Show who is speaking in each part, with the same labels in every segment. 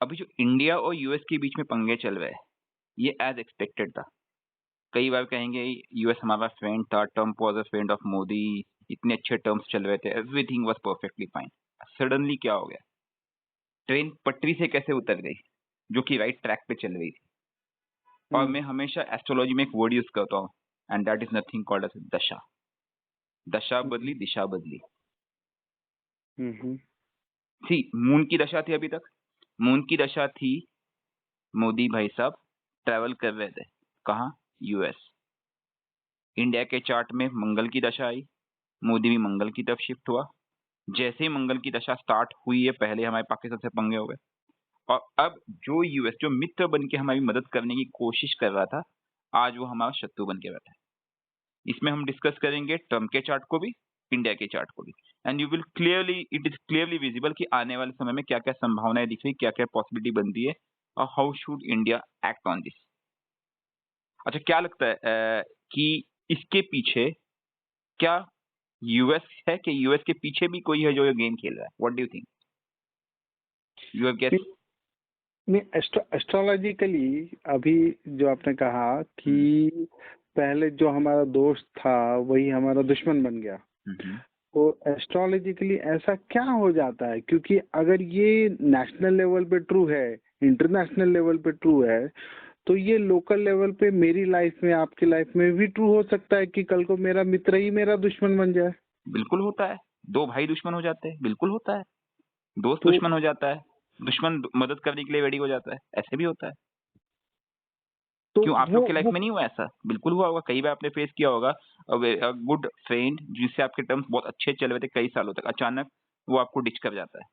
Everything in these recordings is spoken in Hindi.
Speaker 1: अभी जो इंडिया और यूएस के बीच में पंगे चल रहे हैं, ये एज एक्सपेक्टेड था। कई बार कहेंगे यूएस हमारा फ्रेंड था, Trump was a friend of Modi, इतने अच्छे टर्म्स चल रहे थे, everything was perfectly fine. Suddenly क्या हो गया? ट्रेन पटरी से कैसे उतर गई, जो कि राइट ट्रैक पे चल रही थी। और मैं हमेशा एस्ट्रोलॉजी में एक वर्ड यूज करता हूँ, and that is nothing called as दशा। दशा बदली, दिशा बदली।
Speaker 2: हम्म
Speaker 1: सी मून की दशा थी अभी तक। मून की दशा थी, मोदी भाई साहब ट्रैवल कर रहे थे कहाँ? यूएस। इंडिया के चार्ट में मंगल की दशा आई, मोदी भी मंगल की तरफ शिफ्ट हुआ। जैसे ही मंगल की दशा स्टार्ट हुई है, पहले हमारे पाकिस्तान से पंगे हो गए। और अब जो यूएस जो मित्र बन के हमारी मदद करने की कोशिश कर रहा था, आज वो हमारा शत्रु बन के बैठा है। इसमें हम डिस्कस करेंगे ट्रम्प के चार्ट को भी, इंडिया के चार्ट को भी, and you will clearly, it is clearly visible कि आने वाले समय में क्या क्या संभावनाएं दिख रही, क्या क्या पॉसिबिलिटी बनती है, और how should India act on this. अच्छा, क्या लगता है कि इसके पीछे क्या यूएस है, कि यूएस के पीछे भी कोई है जो ये गेम खेल रहा है? What do you think? You have guess?
Speaker 2: नहीं, एस्ट्रोलॉजिकली अभी जो आपने कहा कि पहले जो हमारा दोस्त था वही हमारा दुश्मन बन गया, तो एस्ट्रोलॉजिकली ऐसा क्या हो जाता है? क्योंकि अगर ये नेशनल लेवल पे ट्रू है, इंटरनेशनल लेवल पे ट्रू है, तो ये लोकल लेवल पे मेरी लाइफ में, आपकी लाइफ में भी ट्रू हो सकता है कि कल को मेरा मित्र ही मेरा दुश्मन बन जाए।
Speaker 1: बिल्कुल होता है। दो भाई दुश्मन हो जाते हैं, बिल्कुल होता है। दोस्त
Speaker 2: तो
Speaker 1: दुश्मन हो जाता है, दुश्मन मदद करने के लिए रेडी हो जाता है, ऐसे भी होता है।
Speaker 2: तो
Speaker 1: क्यों, आप लोग की लाइफ
Speaker 2: वो
Speaker 1: में नहीं हुआ ऐसा? बिल्कुल हुआ होगा, कई बार आपने फेस किया होगा। गुड फ्रेंड जिससे आपके टर्म्स बहुत अच्छे चल रहे थे कई सालों तक, अचानक वो आपको डिच कर जाता है।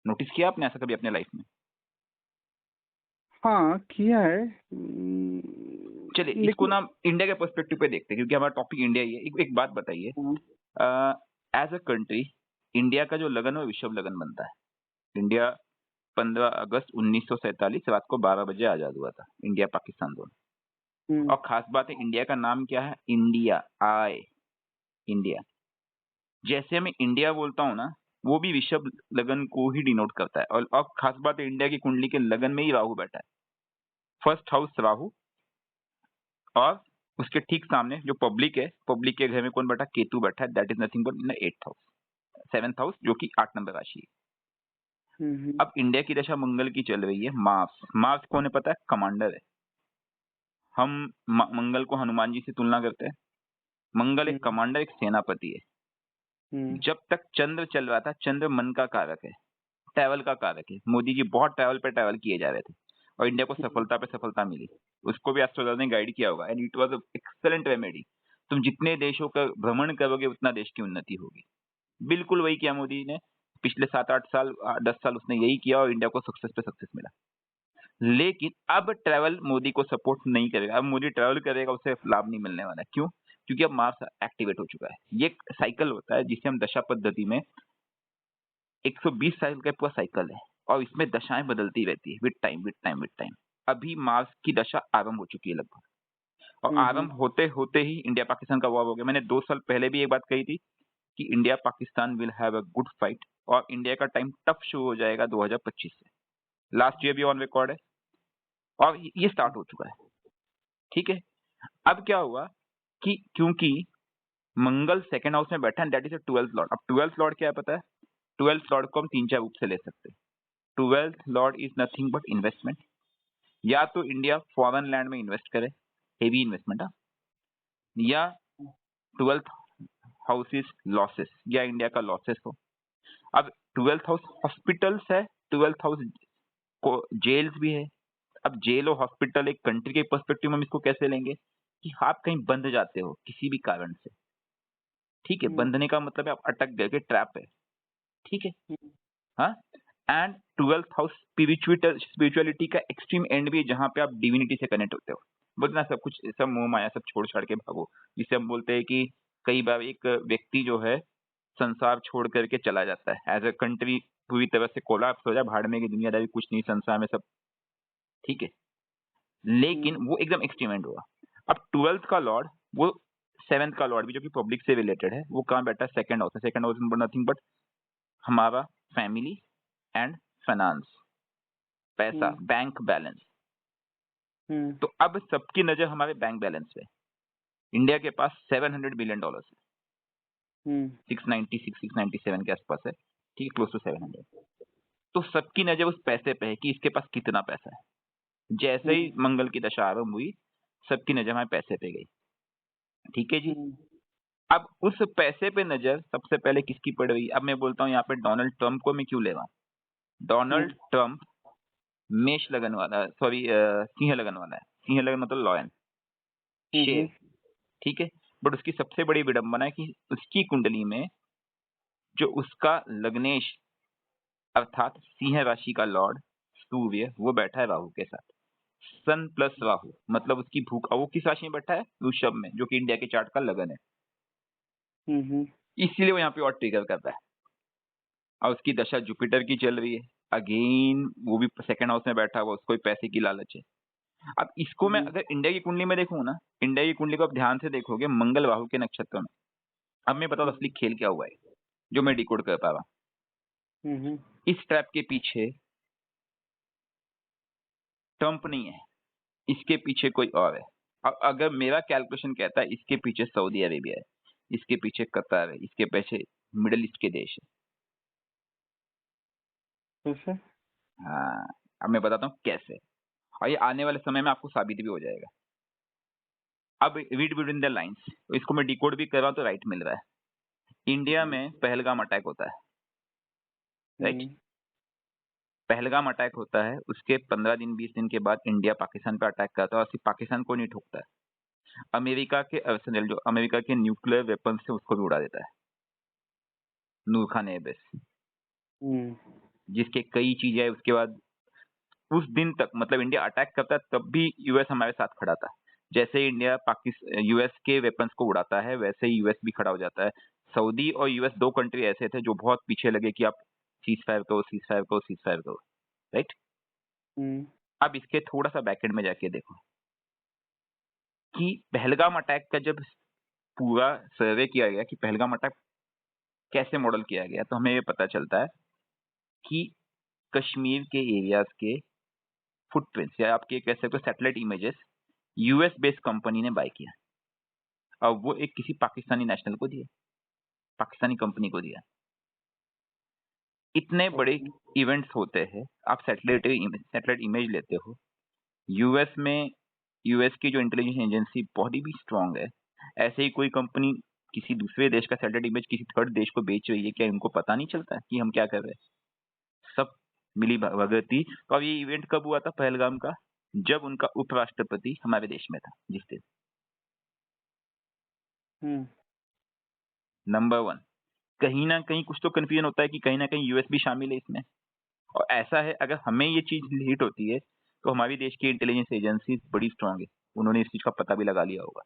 Speaker 1: नोटिस किया आपने ऐसा कभी अपने लाइफ में?
Speaker 2: हाँ किया है।
Speaker 1: चलिए, इसको
Speaker 2: लेकिन
Speaker 1: ना इंडिया के पर्सपेक्टिव पे देखते हैं, क्योंकि हमारा टॉपिक इंडिया ही है। एक बात बताइए, एज अ कंट्री, इंडिया का जो लगन है वो विश्व लगन बनता है। इंडिया 15 अगस्त 1947 रात को 12 बजे आजाद हुआ था, इंडिया पाकिस्तान दोनों।
Speaker 2: हम्म,
Speaker 1: और खास बात है, इंडिया का नाम क्या है? इंडिया, आई, इंडिया। जैसे मैं इंडिया बोलता हूँ ना, वो भी विश्व लगन को ही डिनोट करता है। और खास बात है, इंडिया की कुंडली के लगन में ही राहु बैठा है। फर्स्ट हाउस राहु, और उसके ठीक सामने जो पब्लिक है, पब्लिक के घर में कौन बैठा? केतु बैठा है। That is nothing but in the 8th house, 7th house, जो कि 8 नंबर राशि है।
Speaker 2: हम्म,
Speaker 1: अब इंडिया की दशा मंगल की चल रही है। मार्स, मार्स कौन है पता है? कमांडर है। हम मंगल को हनुमान जी से तुलना करते हैं। मंगल एक
Speaker 2: हम्म,
Speaker 1: कमांडर, एक सेनापति है।
Speaker 2: हम्म,
Speaker 1: जब तक चंद्र चल रहा था, चंद्र मन का कारक है, ट्रैवल का कारक है। मोदी जी बहुत ट्रैवल पे ट्रैवल किए जा रहे थे, और इंडिया को सफलता पे सफलता मिली। उसको भी एस्ट्रोलॉजर ने गाइड किया होगा, and it was excellent remedy. तुम जितने देशों का भ्रमण करोगे, उतना देश की उन्नति होगी। बिल्कुल वही किया मोदी ने। पिछले 7-8 साल, 10 साल उसने यही किया, और इंडिया को सक्सेस पे सक्सेस मिला। लेकिन अब ट्रैवल मोदी को सपोर्ट नहीं करेगा। अब मोदी ट्रैवल करेगा, उसे लाभ नहीं मिलने वाला है। क्यों? क्योंकि अब मार्स एक्टिवेट हो चुका है। ये एक साइकिल होता है जिसे हम दशा पद्धति में, 120 साल का पूरा साइकिल है, और इसमें दशाएं बदलती रहती है with time, with time, with time. अभी मार्स की दशा आरंभ हो चुकी है लगभग, और
Speaker 2: हम्म,
Speaker 1: आरंभ होते होते ही इंडिया पाकिस्तान का वॉर हो गया। मैंने 2 साल पहले भी एक बात कही थी कि India Pakistan will have a good fight, और इंडिया का टाइम टफ शुरू हो जाएगा 2025 से। लास्ट ईयर भी ऑन रिकॉर्ड है, और ये स्टार्ट हो चुका है। ठीक है। अब क्या हुआ कि क्योंकि मंगल सेकंड हाउस में बैठा है, that is a 12th Lord. अब 12th लॉर्ड क्या है पता है? 12th लॉर्ड को हम 3-4 रूप से ले सकते हैं। 12th Lord is nothing but investment. या तो इंडिया फॉरेन लैंड में इन्वेस्ट करे, हेवी इन्वेस्टमेंट, या 12th हाउस इज लॉसेस, या इंडिया का लॉसेस हो। अब 12th हाउस हॉस्पिटल्स है, 12th हाउस को जेल्स भी है। अब जेल और हॉस्पिटल एक कंट्री के पर्सपेक्टिव में हम इसको कैसे लेंगे कि आप कहीं बंध जाते हो किसी भी कारण से। ठीक है,
Speaker 2: हम्म,
Speaker 1: बंधने का मतलब है आप अटक गए, कि ट्रैप है। ठीक है।
Speaker 2: हम्म,
Speaker 1: हाँ। एंड 12th हाउस स्पिरिचुअलिटी का एक्सट्रीम एंड भी है, जहां पे आप डिविनिटी से कनेक्ट होते हो। बोलना सब कुछ, सब मोह माया सब छोड़ छाड़ के भागो। जिसे हम बोलते हैं कि कई बार एक व्यक्ति जो है संसार छोड़ करके चला जाता है, एज अ कंट्री पूरी तरह से कोलैप्स हो जाए, भाड़ में की दुनियादारी कुछ नहीं संसार में सब। ठीक है। लेकिन वो एकदम एक्सट्रीम एंड हुआ। अब 12th का लॉर्ड, वो 7th का लॉर्ड भी, जो कि पब्लिक से रिलेटेड है, वो कहाँ बैठा है? सेकंड हाउस है। सेकंड हाउस नथिंग बट हमारा फैमिली एंड फाइनेंस, पैसा, बैंक बैलेंस। तो अब सबकी नजर हमारे बैंक बैलेंस पे। इंडिया के पास $700 बिलियन है, 696 697 के आसपास है, ठीक है, क्लोज टू 700। तो सबकी नजर उस पैसे पे है कि इसके पास कितना पैसा है। जैसे ही मंगल की दशा आरंभ हुई, सबकी नजर हमारे पैसे पे गई, ठीक है जी। अब उस पैसे पे नजर सबसे पहले किसकी पड़ रही? अब मैं बोलता हूँ यहाँ पे डोनाल्ड ट्रंप को मैं क्यों ले रहा हूँ। डोनाल्ड ट्रंप मेष लगन वाला, सॉरी सिंह लगन वाला है। सिंह लगन मतलब लॉयन, शेर, ठीक है। बट उसकी सबसे बड़ी विडंबना है कि उसकी कुंडली में जो उसका लग्नेश अर्थात सिंह राशि का लॉर्ड सूर्य वो बैठा है राहु के साथ। सन प्लस राहु मतलब उसकी भूख, वो किस राशि में बैठा है? वृषभ में, जो कि इंडिया के चार्ट का लगन है। इसीलिए वो यहाँ पे और ट्रिगर कर रहा है। और उसकी दशा जुपिटर की चल रही है, अगेन वो भी सेकंड हाउस में बैठा हुआ, उसको भी पैसे की लालच है। अब इसको मैं अगर इंडिया की कुंडली में देखूं ना, इंडिया की कुंडली को आप ध्यान से देखोगे मंगल राहु के नक्षत्र में। अब मैं बताऊं असली खेल क्या हुआ है, जो मैं डिकोड कर पा रहा हूं। इस ट्रैप के पीछे ट्रंप नहीं है, इसके पीछे कोई और है। अब अगर मेरा कैलकुलेशन कहता है इसके पीछे सऊदी अरेबिया है, इसके पीछे कतर है, इसके पीछे मिडिल ईस्ट के देश है। हाँ, अब मैं बताता हूँ कैसे, और ये आने वाले समय में आपको साबित भी हो जाएगा। अब रीड बिटवीन द लाइंस, इसको मैं डिकोड भी कर रहा हूँ तो राइट मिल रहा है। इंडिया में पहलगाम अटैक होता है, राइट। पहलगाम अटैक होता है, उसके 15 दिन 20 दिन के बाद इंडिया पाकिस्तान पर अटैक करता है, और सिर्फ पाकिस्तान को नहीं ठोकता है, अमेरिका के अर्सेनल, जो अमेरिका के न्यूक्लियर वेपन से उसको भी उड़ा देता है, नूर खान एयरबेस, जिसके कई चीजें। उसके बाद उस दिन तक मतलब इंडिया अटैक करता है तब भी यूएस हमारे साथ खड़ा था। जैसे ही इंडिया पाकिस्तान यूएस के वेपन्स को उड़ाता है, वैसे ही यूएस भी खड़ा हो जाता है। सऊदी और यूएस दो कंट्री ऐसे थे जो बहुत पीछे लगे कि आप सीज फायर करो, सीज फायर करो, सीज फायर करो, राइट। अब इसके थोड़ा सा बैकएंड में जाके देखो कि पहलगाम अटैक का जब पूरा सर्वे किया गया कि पहलगाम अटैक कैसे मॉडल किया गया, तो हमें ये पता चलता है कि कश्मीर के एरियाज के फुटप्रिंट्स या आपके कह सकते हो satellite images US based company ने बाय किया, और वो एक किसी पाकिस्तानी नेशनल को दिया, पाकिस्तानी कंपनी को दिया। इतने बड़े इवेंट्स होते हैं, आप सैटेलाइट इमेज लेते हो, यूएस में यूएस की जो इंटेलिजेंस एजेंसी बहुत ही स्ट्रांग है, ऐसे ही कोई कंपनी किसी दूसरे देश का सैटेलाइट इमेज किसी थर्ड देश को बेच रही है, क्या इनको पता नहीं चलता कि हम क्या कर रहे हैं? सब मिली भगती। तो अब ये इवेंट कब हुआ था पहलगाम का? जब उनका उपराष्ट्रपति हमारे देश में था, जिस दिन। नंबर 1, कहीं ना कहीं कुछ तो कंफ्यूजन होता है कि कहीं ना कहीं यूएस भी शामिल है इसमें। और ऐसा है, अगर हमें ये चीज हिट होती है तो हमारी देश की इंटेलिजेंस एजेंसी बड़ी स्ट्रांग है, उन्होंने इस चीज का पता भी लगा लिया होगा।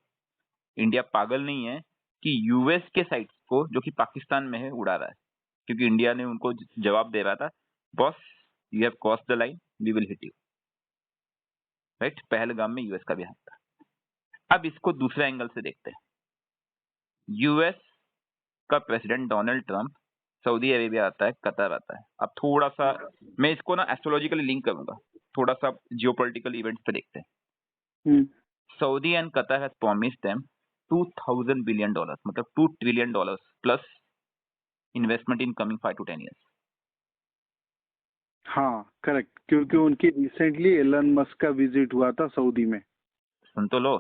Speaker 1: इंडिया पागल नहीं है कि यूएस के साइट्स को जो कि पाकिस्तान में है उड़ा रहा है, क्योंकि इंडिया ने उनको जवाब दे रहा था, boss you have cross the line, we will hit you, right. Pahalgam में यूएस का भी हाथ था। अब इसको दूसरे एंगल से देखते हैं। यूएस का president Donald Trump Saudi Arabia आता है, कतर आता है। अब थोड़ा सा मैं इसको ना एस्ट्रोलॉजिकली लिंक करूंगा, थोड़ा सा जियोपॉलिटिकल इवेंट्स पे देखते हैं। Saudi and Qatar has promised them $2000 billion, मतलब $2 trillion plus investment in coming 5 to 10 years।
Speaker 2: हाँ करेक्ट, क्योंकि उनकी रिसेंटली एलन मस्क का विजिट हुआ था सऊदी में।
Speaker 1: सुन तो लो,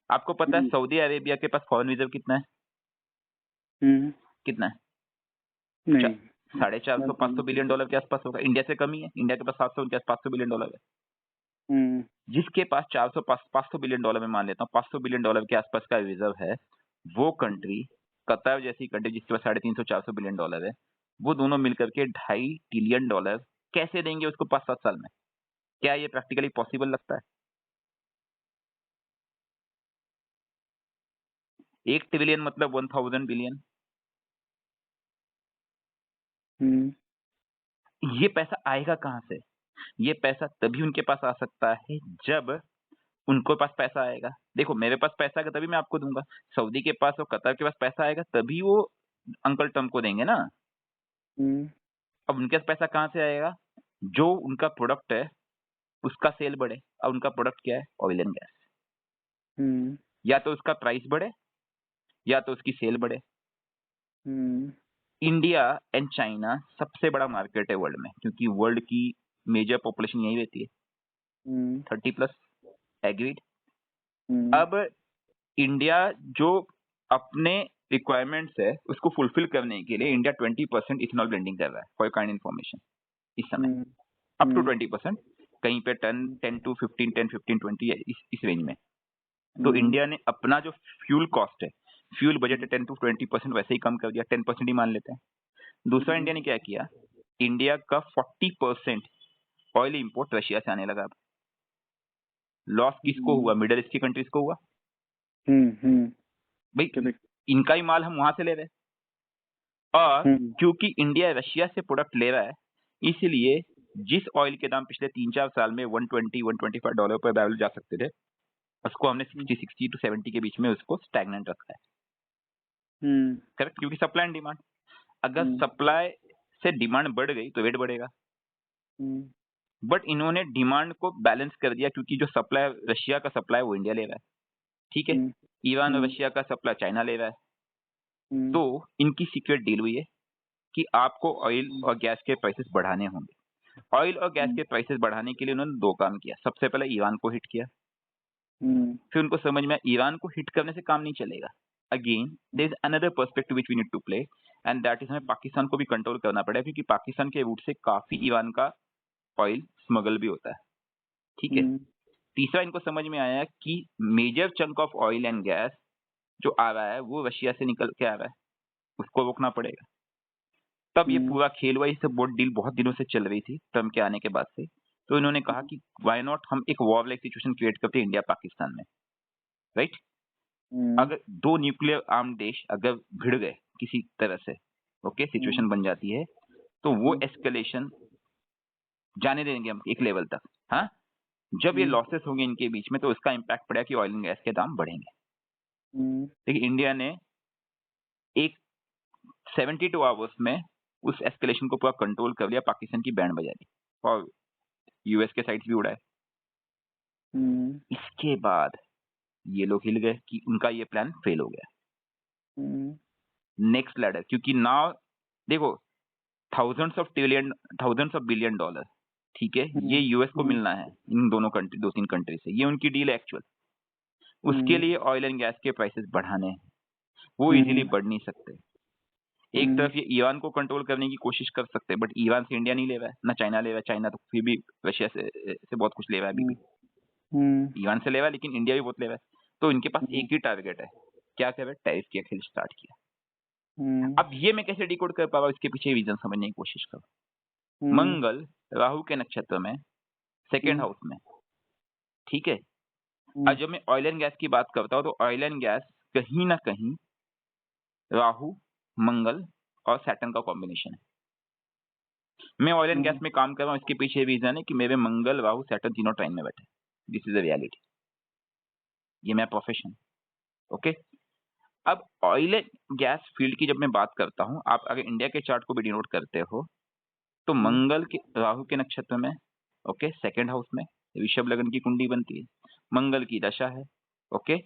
Speaker 1: आपको पता है सऊदी अरेबिया के पास फॉरेन रिजर्व कितना है? कितना है?
Speaker 2: नहीं,
Speaker 1: 450-500 बिलियन डॉलर के आसपास होगा। इंडिया से कम ही है, इंडिया के पास 700-500 बिलियन डॉलर है। जिसके पास 400-500 बिलियन डॉलर में मान लेता हूँ, 500 बिलियन डॉलर के आसपास का रिजर्व है, वो कंट्री कतर जैसी कंट्री जिसके पास 350-400 बिलियन डॉलर है, वो दोनों मिलकर के $2.5 ट्रिलियन कैसे देंगे उसको 5-7 साल में? क्या ये प्रैक्टिकली पॉसिबल लगता है? 1 ट्रिलियन मतलब 1000 बिलियन। ये पैसा आएगा कहां से? ये पैसा तभी उनके पास आ सकता है जब उनको पास पैसा आएगा। देखो मेरे पास पैसा आएगा तभी मैं आपको दूंगा, सऊदी के पास और कतर के पास पैसा आएगा तभी वो अंकल ट्रम्प को देंगे ना। अब उनके पास पैसा कहां से आएगा? जो उनका प्रोडक्ट है उसका सेल बढ़े, और उनका प्रोडक्ट क्या है? Oil and gas. या तो उसका प्राइस बढ़े या तो उसकी सेल बढ़े। इंडिया एंड चाइना सबसे बड़ा मार्केट है वर्ल्ड में, क्योंकि वर्ल्ड की मेजर पॉपुलेशन यही रहती है, 30+। एग्रीड। अब इंडिया जो अपने रिक्वायरमेंट्स है उसको फुलफिल करने के लिए इंडिया 20% इथेनॉल ब्लेंडिंग कर रहा है, फॉर काइंड इन्फॉर्मेशन इस समय, अप टू 20%, कहीं पे 10 to 15, 10, 15, 20 इस रेंज में। तो इंडिया ने अपना जो फ्यूल कॉस्ट है, फ्यूल बजट है 10 to 20% वैसे ही कम कर दिया, 10% ही मान लेते हैं। दूसरा इंडिया ने क्या किया, इंडिया का 40% ऑयल इंपोर्ट रशिया से आने लगा। लॉस किसको हुआ? मिडिल ईस्ट की कंट्रीज को हुआ। भाई इनका ही माल हम वहां से ले रहे हैं, और क्योंकि इंडिया रशिया से प्रोडक्ट ले रहा है, इसलिए जिस ऑयल के दाम पिछले 3-4 साल में $120-125 पर बैरल जा सकते थे, उसको हमने 60 to 70 के बीच में उसको स्टैग्नेंट रखा है। करेक्ट, क्योंकि सप्लाई एंड डिमांड, अगर सप्लाई से डिमांड बढ़ गई तो रेट बढ़ेगा। बट इन्होंने डिमांड को बैलेंस कर दिया, क्योंकि जो सप्लाई रशिया का सप्लाई वो इंडिया ले रहा है, ठीक है, ईरान और रशिया का सप्लाई चाइना ले रहा है। तो इनकी सीक्रेट डील हुई है कि आपको ऑयल और गैस के प्राइसेस बढ़ाने होंगे। ऑयल और गैस के प्राइसेस बढ़ाने के लिए उन्होंने 2 काम किया। सबसे पहले ईरान को हिट किया, फिर उनको समझ में आया ईरान को हिट करने से काम नहीं चलेगा। Again there is another perspective which we need to play, and that is हमें पाकिस्तान को भी कंट्रोल करना पड़ेगा, क्योंकि पाकिस्तान के रूट से काफी ईरान का ऑयल स्मगल भी होता है, ठीक है। तीसरा इनको समझ में आया कि major chunk of oil and gas जो आ रहा है वो रशिया से निकल के आ रहा है, उसको रोकना पड़ेगा। तब ये पूरा खेल हुआ। ये सब बोर्ड डील बहुत दिनों से चल रही थी ट्रम्प के आने के बाद से। तो इन्होंने कहा कि व्हाई नॉट हम एक वॉर लाइक सिचुएशन क्रिएट करते हैं इंडिया पाकिस्तान में, राइट। अगर 2 न्यूक्लियर आर्म देश अगर भिड़ गए किसी तरह से, ओके, सिचुएशन बन जाती है, तो वो एस्केलेशन जाने देंगे हम एक लेवल तक। हाँ, जब ये लॉसेस होंगे इनके बीच में तो उसका इम्पैक्ट पड़ेगा कि ऑयल एंड गैस के दाम बढ़ेंगे। लेकिन इंडिया ने एक 72 आवर्स में उस एस्केलेशन को पूरा कंट्रोल कर लिया, पाकिस्तान की बैंड बजा दी और यूएस के साइड्स भी उड़ाए। इसके बाद ये लोग हिल गए कि उनका ये प्लान फेल हो गया। नेक्स्ट लैडर, क्योंकि नाउ देखो थाउजेंड्स ऑफ बिलियन डॉलर, ठीक है, ये यूएस को मिलना है इन दोनों कंट्री, 2-3 कंट्री से, ये उनकी डील है एक्चुअल। उसके लिए ऑयल एंड गैस के प्राइसेस बढ़ाने हैं, वो इजीली बढ़ नहीं सकते। एक तरफ ये ईरान को कंट्रोल करने की कोशिश कर सकते हैं, बट ईरान से इंडिया नहीं ले रहा है, ना चाइना ले रहा है। चाइना तो फिर भी रशिया से बहुत कुछ ले रहा है अभी भी, ईरान से ले रहा है, लेकिन इंडिया भी बहुत ले रहा है। तो इनके पास एक ही टारगेट है, क्या कर रहे हैं? टैरिफ की खेल स्टार्ट किया। अब ये मैं कैसे डिकोड कर पा रहा हूँ, इसके पीछे रीजन समझने की कोशिश करो। मंगल राहु के नक्षत्र में, सेकेंड हाउस में, ठीक है। अब जब मैं ऑयल एंड गैस की बात करता हूँ तो ऑयल एंड गैस कहीं ना कहीं राहु, मंगल और सैटर्न का कॉम्बिनेशन है। मैं ऑयल एंड गैस में काम कर रहा हूँ, इसके पीछे रीजन है कि मेरे मंगल, राहु, सैटर्न तीनों ट्राइन में बैठे। दिस इज द रियलिटी, ये मेरा प्रोफेशन, ओके। अब ऑयल एंड गैस फील्ड की जब मैं बात करता हूँ, आप अगर इंडिया के चार्ट को भी डिनोट करते हो तो मंगल के राहु के नक्षत्र में, ओके, सेकेंड हाउस में ऋषभ लगन की कुंडली बनती है, मंगल की दशा है, ओके।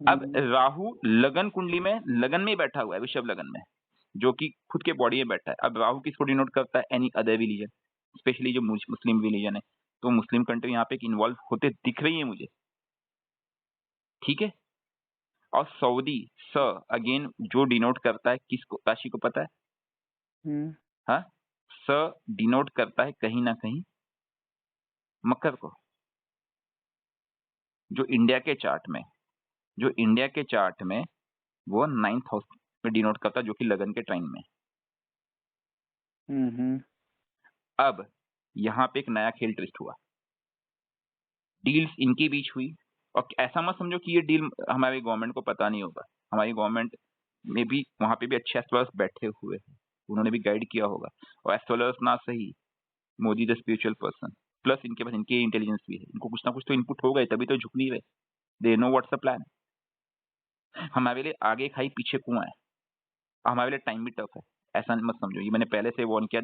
Speaker 1: अब राहु लगन कुंडली में, लगन में ही बैठा हुआ है, ऋषभ लगन में, जो कि खुद के बॉडी में बैठा है। अब राहु किसको डिनोट करता है? एनी अदर रिलीजन, स्पेशली जो मुस्लिम रिलीजन है। तो मुस्लिम कंट्री यहाँ पे इन्वॉल्व होते दिख रही है मुझे, ठीक है। और सऊदी स अगेन जो डिनोट करता है किसको, राशि को पता है? हाँ, स डिनोट करता है कहीं ना कहीं मकर को, जो इंडिया के चार्ट में वो 9th हाउस में डिनोट करता है, जो कि लगन के टाइम में। अब यहाँ पे एक नया खेल ट्विस्ट हुआ, डील्स इनके बीच हुई। और ऐसा मत समझो कि ये डील हमारी गवर्नमेंट को पता नहीं होगा, हमारी गवर्नमेंट में भी वहां पे भी अच्छे एस्ट्रोलर्स बैठे हुए हैं, उन्होंने भी गाइड किया होगा। और एस्ट्रोलर्स ना सही, Modi the spiritual person, plus इनके पास इनके इंटेलिजेंस भी है, इनको कुछ ना कुछ तो इनपुट हो गए, तभी तो झुक नहीं रहे। They know what's the plan. हमारे लिए आगे खाई पीछे कुआं है, हमारे लिए टाइम भी टफ है, ऐसा मत समझो। ये मैंने पहले से वार्न किया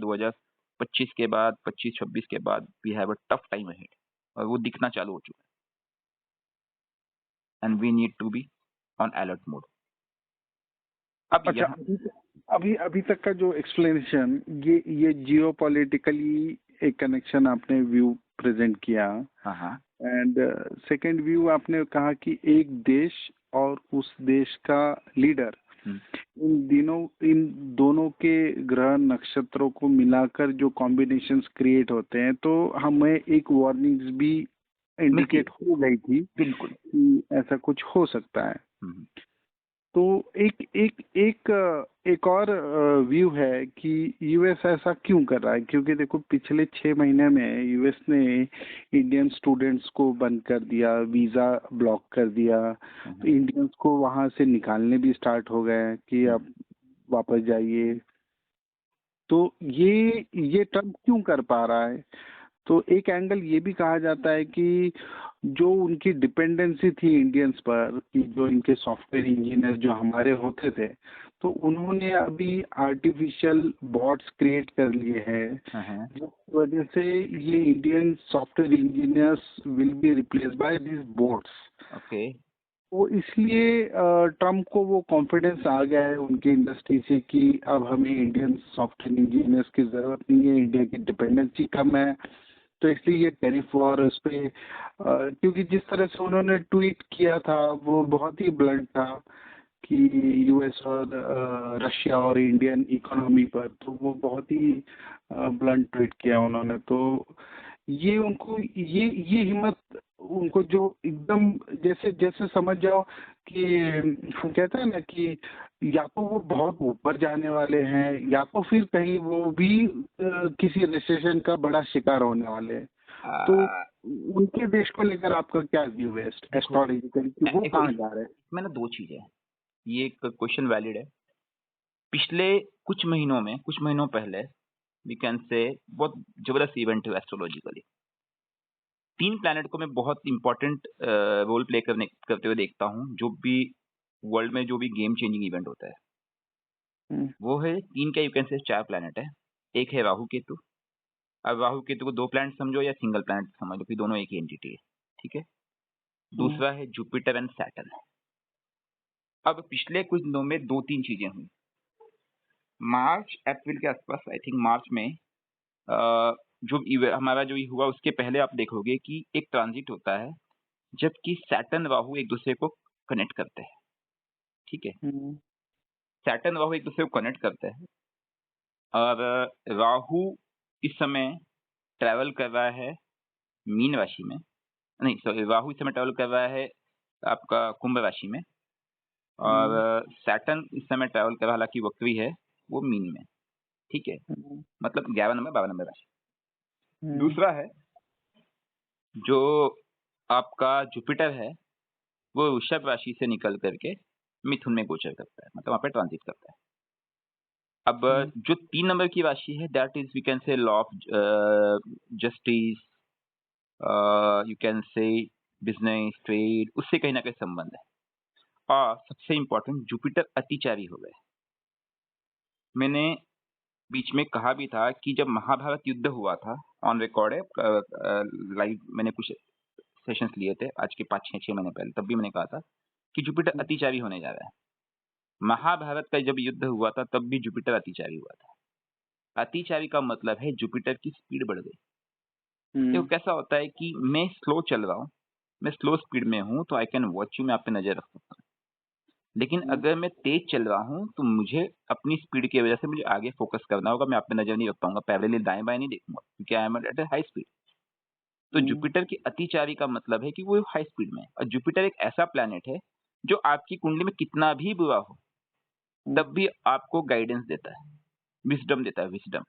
Speaker 1: 25 के बाद, 25-26 के बाद we have a tough time ahead और वो दिखना चालू हो चुका है and we need to be on alert mode. अब
Speaker 2: अच्छा,
Speaker 1: यहाँ
Speaker 2: अभी अभी तक का जो एक्सप्लेनेशन, ये जियोपॉलिटिकली एक कनेक्शन आपने व्यू प्रेजेंट किया,
Speaker 1: हाँ
Speaker 2: एंड सेकंड व्यू आपने कहा कि एक देश और उस देश का लीडर, इन दोनों के ग्रह नक्षत्रों को मिलाकर जो कॉम्बिनेशंस क्रिएट होते हैं, तो हमें एक वार्निंग्स भी इंडिकेट हो गई थी
Speaker 1: बिल्कुल।
Speaker 2: कि ऐसा कुछ हो सकता है। तो एक एक एक एक और व्यू है कि यूएस ऐसा क्यों कर रहा है, क्योंकि देखो पिछले 6 महीने में यूएस ने इंडियन स्टूडेंट्स को बंद कर दिया, वीजा ब्लॉक कर दिया, तो इंडियंस को वहां से निकालने भी स्टार्ट हो गए कि अब वापस जाइए। तो ये ट्रम्प क्यों कर पा रहा है? तो एक एंगल ये भी कहा जाता है कि जो उनकी डिपेंडेंसी थी इंडियंस पर, कि जो इनके सॉफ्टवेयर इंजीनियर जो हमारे होते थे, तो उन्होंने अभी आर्टिफिशियल बॉट्स क्रिएट कर लिए हैं, जिस वजह से ये Indian software engineers will be replace by this bots.
Speaker 1: Okay.
Speaker 2: तो इसलिए ट्रम्प को वो कॉन्फिडेंस आ गया है उनकी इंडस्ट्री से कि अब हमें इंडियन सॉफ्टवेयर इंजीनियर्स की जरूरत नहीं है, इंडिया की डिपेंडेंसी कम है, तो इसलिए ये टैरिफ वॉर उस पे, क्योंकि जिस तरह से उन्होंने ट्वीट किया था वो बहुत ही ब्लंट था कि यूएस और रशिया और इंडियन इकोनॉमी पर, तो वो बहुत ही ब्लंट ट्वीट किया उन्होंने। तो ये उनको ये हिम्मत उनको जो एकदम जैसे जैसे समझ जाओ कि कहते हैं ना कि या तो वो बहुत ऊपर जाने वाले हैं, या तो फिर कहीं वो भी किसी रिसेशन का बड़ा शिकार होने वाले हैं। तो उनके देश को लेकर आपका क्या व्यू है एस्ट्रोलॉजिकल कि वो कहाँ जा रहे हैं?
Speaker 1: इसमें ना 2 चीजें हैं, ये एक क्वेश्चन वैलिड है। पिछले कुछ महीनों पहले वी कैन से बहुत जबरदस्त इवेंट है एस्ट्रोलॉजिकली। 3 प्लैनेट को मैं बहुत इंपॉर्टेंट रोल प्ले करते हुए देखता हूँ, जो भी वर्ल्ड में जो भी गेम चेंजिंग इवेंट होता है। वो है 3 क्या, यू कैन से 4 प्लैनेट है। एक है राहु केतु। अब राहु केतु को 2 प्लैनेट समझो या सिंगल प्लैनेट समझ लो कि दोनों एक ही एंटिटी है, ठीक है। दूसरा है जुपिटर एंड सैटर्न। अब पिछले कुछ दिनों में 2-3 चीजें हुई। मार्च अप्रैल के आसपास, आई थिंक मार्च में हमारा जो हुआ उसके पहले आप देखोगे कि एक ट्रांजिट होता है जबकि सैटर्न राहु एक दूसरे को कनेक्ट करते हैं, ठीक है। सैटर्न राहु एक दूसरे को कनेक्ट करते हैं और राहु इस समय ट्रैवल कर रहा है मीन राशि में, नहीं सॉरी, राहु इस समय ट्रैवल कर रहा है आपका कुंभ राशि में, और सैटर्न इस समय ट्रैवल कर रहा, हालांकि वक्री है, वो मीन में, ठीक है। मतलब 11 नंबर 12 नंबर राशि। दूसरा है जो आपका जुपिटर है, वो वृषभ राशि से निकल करके मिथुन में गोचर करता है, मतलब वहां पे ट्रांजिट करता है। अब जो 3 नंबर की राशि है, that is we can say law of justice, you can say business trade, उससे कहीं ना कहीं संबंध है। और सबसे इंपॉर्टेंट, जुपिटर अतिचारी हो गए। मैंने बीच में कहा भी था कि जब महाभारत युद्ध हुआ था, ऑन रिकॉर्ड है, लाइव मैंने कुछ सेशंस लिए थे आज के 5-6 महीने पहले, तब भी मैंने कहा था कि जुपिटर अतिचारी होने जा रहा है। महाभारत का जब युद्ध हुआ था तब भी जुपिटर अतिचारी हुआ था। अतिचारी का मतलब है जुपिटर की स्पीड बढ़ गई। तो कैसा होता है कि मैं स्लो चल रहा हूँ, मैं स्लो स्पीड में हूँ, तो आई कैन वॉच यू, मैं आप पे नजर रख सकता हूँ। लेकिन अगर मैं तेज चल रहा हूँ तो मुझे अपनी स्पीड की वजह से मुझे आगे फोकस करना होगा, मैं आप पे नजर नहीं रख पाऊंगा, पैरेलल दाएं बाएं नहीं देखूंगा, क्योंकि I am at high speed. तो जुपिटर की अतिचारी का मतलब है कि वो हाई स्पीड में है। और जुपिटर एक ऐसा प्लैनेट है जो आपकी कुंडली में कितना भी बुरा हो तब भी आपको गाइडेंस देता है, विजडम देता है, विजडम।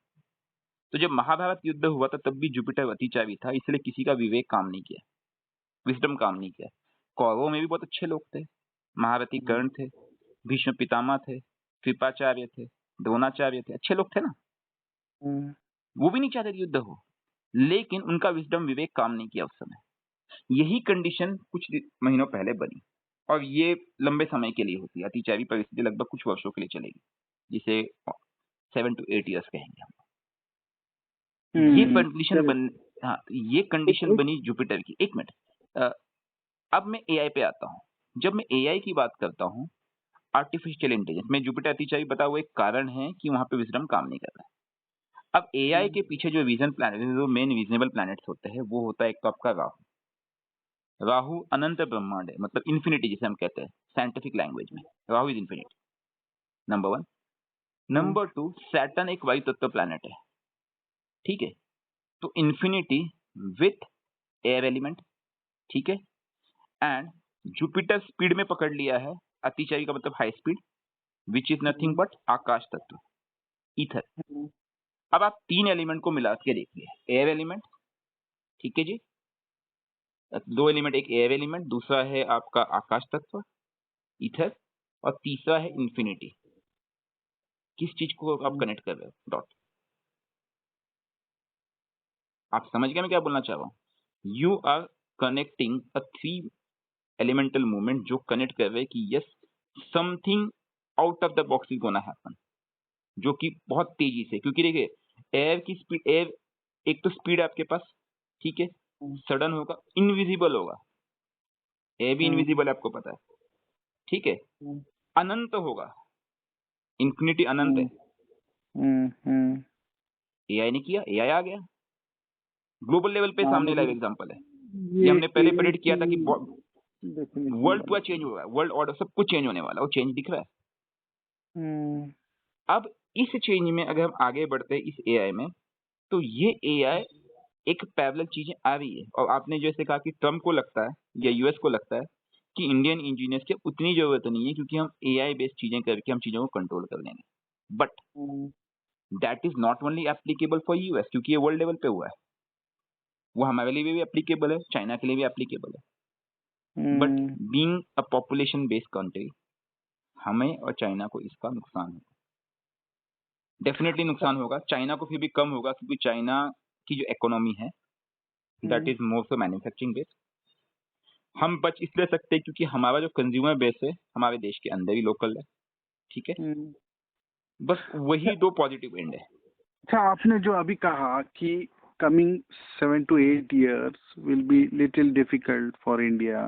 Speaker 1: तो जब महाभारत युद्ध हुआ था तब भी जुपिटर अतिचारी था, इसलिए किसी का विवेक काम नहीं किया, विजडम काम नहीं किया। कौरवों में भी बहुत अच्छे लोग थे, महारथी कर्ण थे, भीष्म पितामह थे, कृपाचार्य थे, द्रोणाचार्य थे, अच्छे लोग थे ना। वो भी नहीं चाहते युद्ध हो, लेकिन उनका विजडम, विवेक काम नहीं किया उस समय। यही कंडीशन कुछ महीनों पहले बनी, और ये लंबे समय के लिए होती है। अतिचारी परिस्थिति लगभग कुछ वर्षों के लिए चलेगी, जिसे 7 to 8 years कहेंगे हम। ये कंडीशन
Speaker 2: correct.
Speaker 1: हाँ, ये कंडीशन
Speaker 2: एक-
Speaker 1: बनी जुपिटर की। एक मिनट, अब मैं एआई पे आता हूँ। जब मैं एआई की बात करता हूँ, आर्टिफिशियल इंटेलिजेंस में जुपिटर अतिचाई बता, वो एक कारण है कि वहां पे विजडम काम नहीं कर रहा है। अब एआई के पीछे जो विजन प्लैनेट, जो मेन रीजनेबल प्लैनेट्स होते हैं, वो होता है एक तो आपका राहु। राहु अनंत ब्रह्मांड है, मतलब इन्फिनिटी जिसे हम कहते हैं साइंटिफिक लैंग्वेज में। Rahu is infinity, number one. Number two, Saturn एक वायु तत्व प्लैनेट है, ठीक है। तो इन्फिनिटी विथ एयर एलिमेंट, ठीक है। एंड जुपिटर स्पीड में पकड़ लिया है, अतिचाई का मतलब high speed, which is nothing but आकाश तत्व, ईथर। अब आप तीन एलिमेंट को मिला के देखिए, एयर एलिमेंट, ठीक है जी, दो एलिमेंट, एक एयर एलिमेंट, दूसरा है आपका आकाश तत्व ईथर, और तीसरा है इंफिनिटी। किस चीज को आप कनेक्ट कर रहे हो? डॉट। आप समझ गए मैं क्या बोलना चाह रहा हूं? You are connecting a three elemental movement जो कनेक्ट कर रहे हैं कि yes, something out of the box is gonna happen, जो कि बहुत तेजी से, क्योंकि देखिए एयर की स्पीड, एयर एक तो स्पीड है आपके पास, ठीक है, सडन होगा, इनविजिबल होगा, एयर भी इनविजिबल है आपको पता है, ठीक है, अनंत होगा, इंफिनिटी अनंत है। एआई ने किया, एआई आ गया, ग्लोबल लेवल पे सामने लाइव एग्जांपल है। ये हमने पहले प्रेडिक्ट किया था कि वर्ल्ड पूरा चेंज होगा, वर्ल्ड ऑर्डर सब कुछ चेंज होने वाला, वो चेंज दिख रहा है। अब इस चेंज में अगर हम आगे बढ़ते हैं इस एआई में, तो ये एआई एक पैरेलल चीजें आ रही है। और आपने जैसे कहा कि ट्रम्प को लगता है या यूएस को लगता है कि इंडियन इंजीनियर्स की उतनी जरूरत नहीं है, क्योंकि हम एआई बेस्ड चीजें करके हम चीजों को कंट्रोल कर लेंगे। But that is not only applicable for US, क्योंकि ये वर्ल्ड लेवल पे हुआ है, वो हमारे लिए भी एप्लीकेबल है, चाइना के लिए भी एप्लीकेबल है। But being a population based country, हमें और चाइना को इसका नुकसान होगा, डेफिनेटली नुकसान होगा। चाइना को फिर भी कम होगा, क्योंकि चाइना की जो इकोनॉमी है that is more for manufacturing based. हम बच इसलिए सकते हैं क्योंकि हमारा जो कंज्यूमर बेस है हमारे देश के अंदर ही लोकल है, ठीक है। बस वही दो पॉजिटिव एंड है।
Speaker 2: अच्छा, आपने जो अभी कहा कि coming 7 to 8 years will be little difficult for India,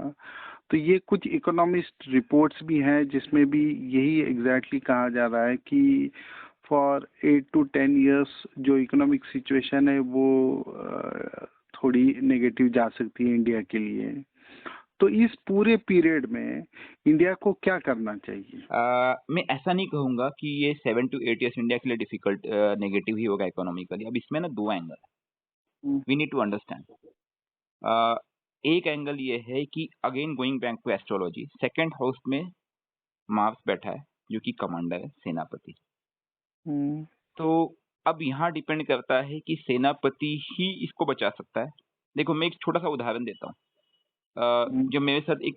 Speaker 2: तो ये कुछ इकोनॉमिस्ट रिपोर्ट्स भी हैं जिसमें भी यही एग्जैक्टली कहा जा रहा है कि फॉर 8 to 10 years जो इकोनॉमिक सिचुएशन है वो थोड़ी नेगेटिव जा सकती है इंडिया के लिए। तो इस पूरे पीरियड में इंडिया को क्या करना चाहिए?
Speaker 1: मैं ऐसा नहीं कहूंगा कि ये 7 to 8 years इंडिया के लिए डिफिकल्ट नेगेटिव ही होगा इकोनॉमिकली। अब इसमें ना दो एंगल है, वी नीड टू अंडरस्टैंड। एक एंगल ये है कि again going back to astrology, second house में मार्स बैठा है जो कि कमांडर है, सेनापति। तो अब यहाँ डिपेंड करता है कि सेनापति ही इसको बचा सकता है। देखो मैं एक छोटा सा उदाहरण देता हूँ। जब मेरे साथ एक,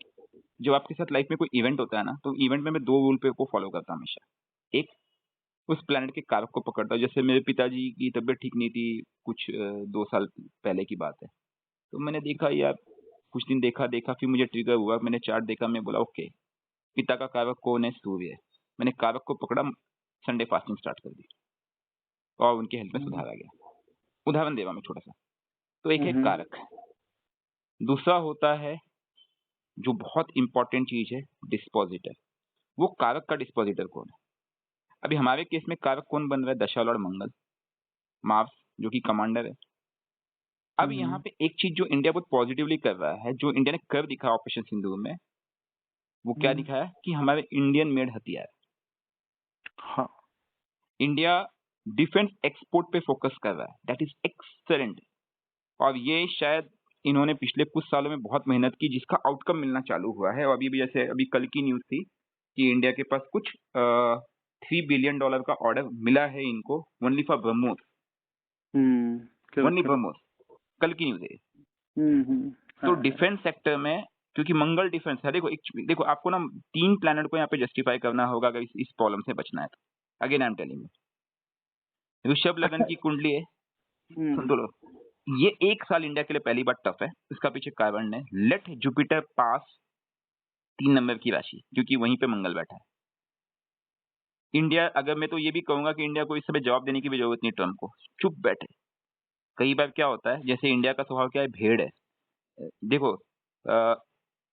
Speaker 1: जब आपके साथ लाइफ में कोई इवेंट होता है ना, तो इवेंट में मैं दो रूल पे को फॉलो करता हूँ हमेशा। एक, उस प्लेनेट के कारक को पकड़ता हूँ। जैसे मेरे पिताजी की तबीयत ठीक नहीं थी, कुछ 2 साल पहले की बात है, तो मैंने देखा यार, कुछ दिन देखा, फिर मुझे ट्रिगर हुआ, मैंने चार्ट देखा, मैं बोला ओके, पिता का कारक कौन है? सूर्य है। मैंने कारक को पकड़ा, संडे फास्टिंग स्टार्ट कर दी और उनके हेल्थ में सुधार आ गया। उदाहरण दे रहा हूं मैं छोटा सा। तो एक है कारक, दूसरा होता है जो बहुत इंपॉर्टेंट चीज है, डिस्पोजिटर। वो कारक का डिस्पोजिटर कौन है? अभी हमारे केस में कारक कौन बन रहा है? दशा लॉर्ड मंगल, मार्स जो कि कमांडर है। अब यहाँ पे एक चीज जो इंडिया बहुत पॉजिटिवली कर रहा है, जो इंडिया ने कर दिखा ऑपरेशन सिंदूर में, वो क्या दिखाया कि हमारे इंडियन मेड हथियार।
Speaker 2: हाँ,
Speaker 1: इंडिया डिफेंस एक्सपोर्ट पे फोकस कर रहा है, दैट इज एक्सेलेंट। और ये शायद इन्होंने पिछले कुछ सालों में बहुत मेहनत की, जिसका आउटकम मिलना चालू हुआ है। और अभी भी जैसे अभी कल की न्यूज थी कि इंडिया के पास कुछ $3 बिलियन का ऑर्डर मिला है इनको, only for BrahMos, only BrahMos. कल की न्यूज है। तो डिफेंस सेक्टर में, क्योंकि मंगल डिफेंस है, देखो आपको ना 3 प्लैनेट को यहाँ पे जस्टिफाई करना होगा अगर इस प्रॉब्लम से बचना है तो। Again I am telling you, Rishabh लगन की कुंडली है, सुन तो लो। ये 1 साल इंडिया के लिए पहली बार टफ है, इसका पीछे कारण है लेट जुपिटर पास 3 नंबर की राशि, क्योंकि वहीं पे मंगल बैठा है। इंडिया, अगर मैं तो ये भी कहूंगा कि इंडिया को इस समय जवाब देने की भी जरूरत नहीं ट्रम्प को, चुप बैठे। कई बार क्या होता है, जैसे इंडिया का स्वभाव क्या है, भेड़ है। देखो,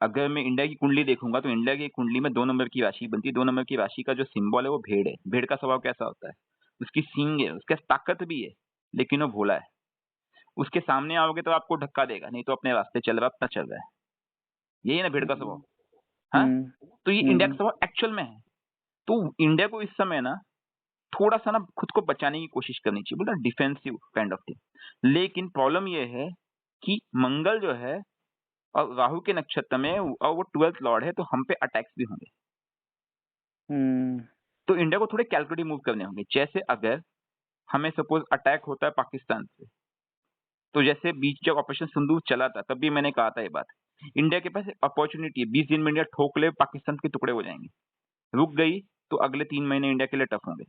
Speaker 1: अगर मैं इंडिया की कुंडली देखूंगा तो इंडिया की कुंडली में 2 नंबर की राशि बनती है। 2 नंबर की राशि का जो सिंबल है वो भेड़ है। भेड़ का स्वभाव कैसा होता है, उसकी सींग है, उसके पास ताकत भी है, लेकिन वो भोला है। उसके सामने आओगे तो आपको धक्का देगा, नहीं तो अपने रास्ते चल रहा है, अपना चल रहा है। यही है ना भेड़ का स्वभाव। हाँ, तो ये इंडिया का स्वभाव एक्चुअल में है। तो इंडिया को इस समय ना थोड़ा सा ना खुद को बचाने की कोशिश करनी चाहिए, बोला डिफेंसिव काइंड ऑफ थिंग। लेकिन प्रॉब्लम ये है कि मंगल जो है और राहु के नक्षत्र में, और वो 12th लॉर्ड है, तो हम पे अटैक्स भी होंगे। तो इंडिया को थोड़े कैलकुलेटिव मूव करने होंगे। जैसे अगर हमें सपोज अटैक होता है पाकिस्तान से, तो जैसे बीच जब ऑपरेशन सिंदूर चला था तब भी मैंने कहा था ये बात, इंडिया के पास अपॉर्चुनिटी है, 20 दिन में इंडिया ठोक ले, पाकिस्तान के टुकड़े हो जाएंगे। रुक गई तो अगले 3 महीने इंडिया के लिए टफ होंगे।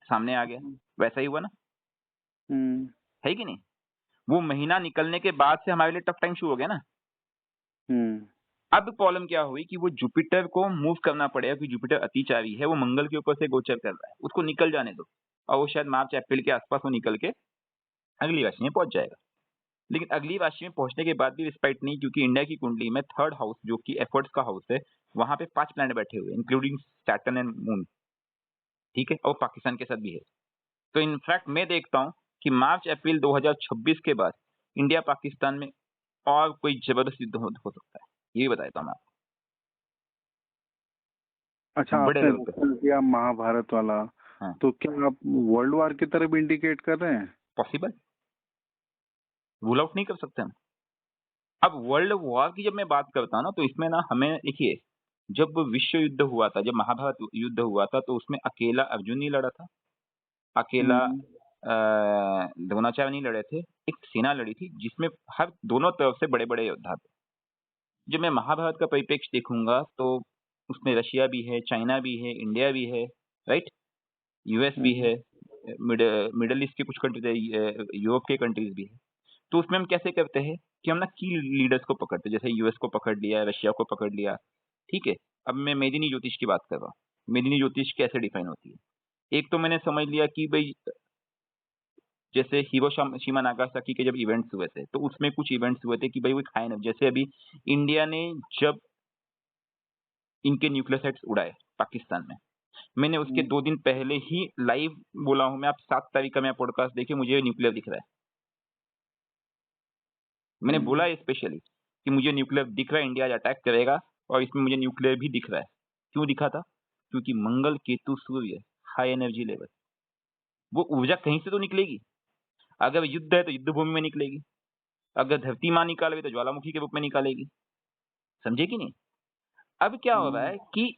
Speaker 1: सामने आ गया, वैसा ही हुआ ना, है कि नहीं? वो महीना निकलने के बाद से हमारे लिए टफ टाइम शुरू हो गया ना। अब प्रॉब्लम क्या हुई कि वो जुपिटर को मूव करना पड़ेगा, क्योंकि जुपिटर अतिचारी है, वो मंगल के ऊपर से गोचर कर रहा है, उसको निकल जाने दो, और वो शायद मार्च अप्रैल के आसपास वो निकल के अगली राशि में पहुंच जाएगा। लेकिन अगली राशि में पहुंचने के बाद भी रिस्पेक्ट नहीं, क्योंकि इंडिया की कुंडली में 3rd हाउस जो कि एफर्ट्स का हाउस है, वहां पे 5 प्लैनेट बैठे हुए, इंक्लूडिंग सैटर्न एंड मून, ठीक है, और पाकिस्तान के साथ भी है। तो इनफैक्ट मैं देखता हूँ कि मार्च अप्रैल 2026 के बाद इंडिया पाकिस्तान में और कोई जबरदस्त युद्ध हो सकता है, ये बताता हूँ मैं आपको।
Speaker 2: अच्छा,
Speaker 1: बड़े
Speaker 2: आपने
Speaker 1: लेवल पे।
Speaker 2: रेफर किया महाभारत वाला,
Speaker 1: हाँ,
Speaker 2: तो क्या आप वर्ल्ड वार की तरफ इंडिकेट कर रहे हैं?
Speaker 1: पॉसिबल, रूल आउट नहीं कर सकते हम। अब वर्ल्ड वॉर की जब मैं बात करता हूँ ना, तो इसमें ना हमें देखिए, जब विश्व युद्ध हुआ था, जब महाभारत युद्ध हुआ था, तो उसमें अकेला अर्जुन नहीं लड़ा था, अकेला द्रोणाचार्य नहीं लड़े थे, एक सेना लड़ी थी जिसमें हर दोनों तरफ से बड़े बड़े योद्धा थे। जब मैं महाभारत का परिप्रेक्ष्य देखूंगा तो उसमें रशिया भी है, चाइना भी है, इंडिया भी है, राइट, यूएस भी है, मिडल ईस्ट के कुछ कंट्रीज है, यूरोप के कंट्रीज भी है। तो उसमें हम कैसे करते हैं कि हम ना की लीडर्स को पकड़ते हैं, जैसे यूएस को पकड़ लिया, रशिया को पकड़ लिया, ठीक है। अब मैं मेदिनी ज्योतिष की बात कर रहा हूँ। मेदिनी ज्योतिष कैसे डिफाइन होती है? एक तो मैंने समझ लिया कि भाई जैसे हिरोशिमा नागासाकी के जब इवेंट्स हुए थे, तो उसमें कुछ इवेंट्स हुए थे कि भाई वो खाए ना, जैसे अभी इंडिया ने जब इनके न्यूक्लियर साइट्स उड़ाए पाकिस्तान में, मैंने उसके 2 दिन पहले ही लाइव बोला हूं मैं, आप 7 तारीख का मैं पॉडकास्ट देखिए, मुझे न्यूक्लियर दिख रहा है। मैंने बोला है स्पेशली कि मुझे न्यूक्लियर दिख रहा है, इंडिया आज अटैक करेगा, और इसमें मुझे न्यूक्लियर भी दिख रहा है। क्यों दिखा था? क्योंकि मंगल, केतु, सूर्य, हाई एनर्जी लेवल, वो ऊर्जा कहीं से तो निकलेगी। अगर युद्ध है तो युद्ध भूमि में निकलेगी, अगर धरती माँ निकालेगी तो ज्वालामुखी के रूप में निकालेगी। समझे कि नहीं? अब क्या हो रहा है कि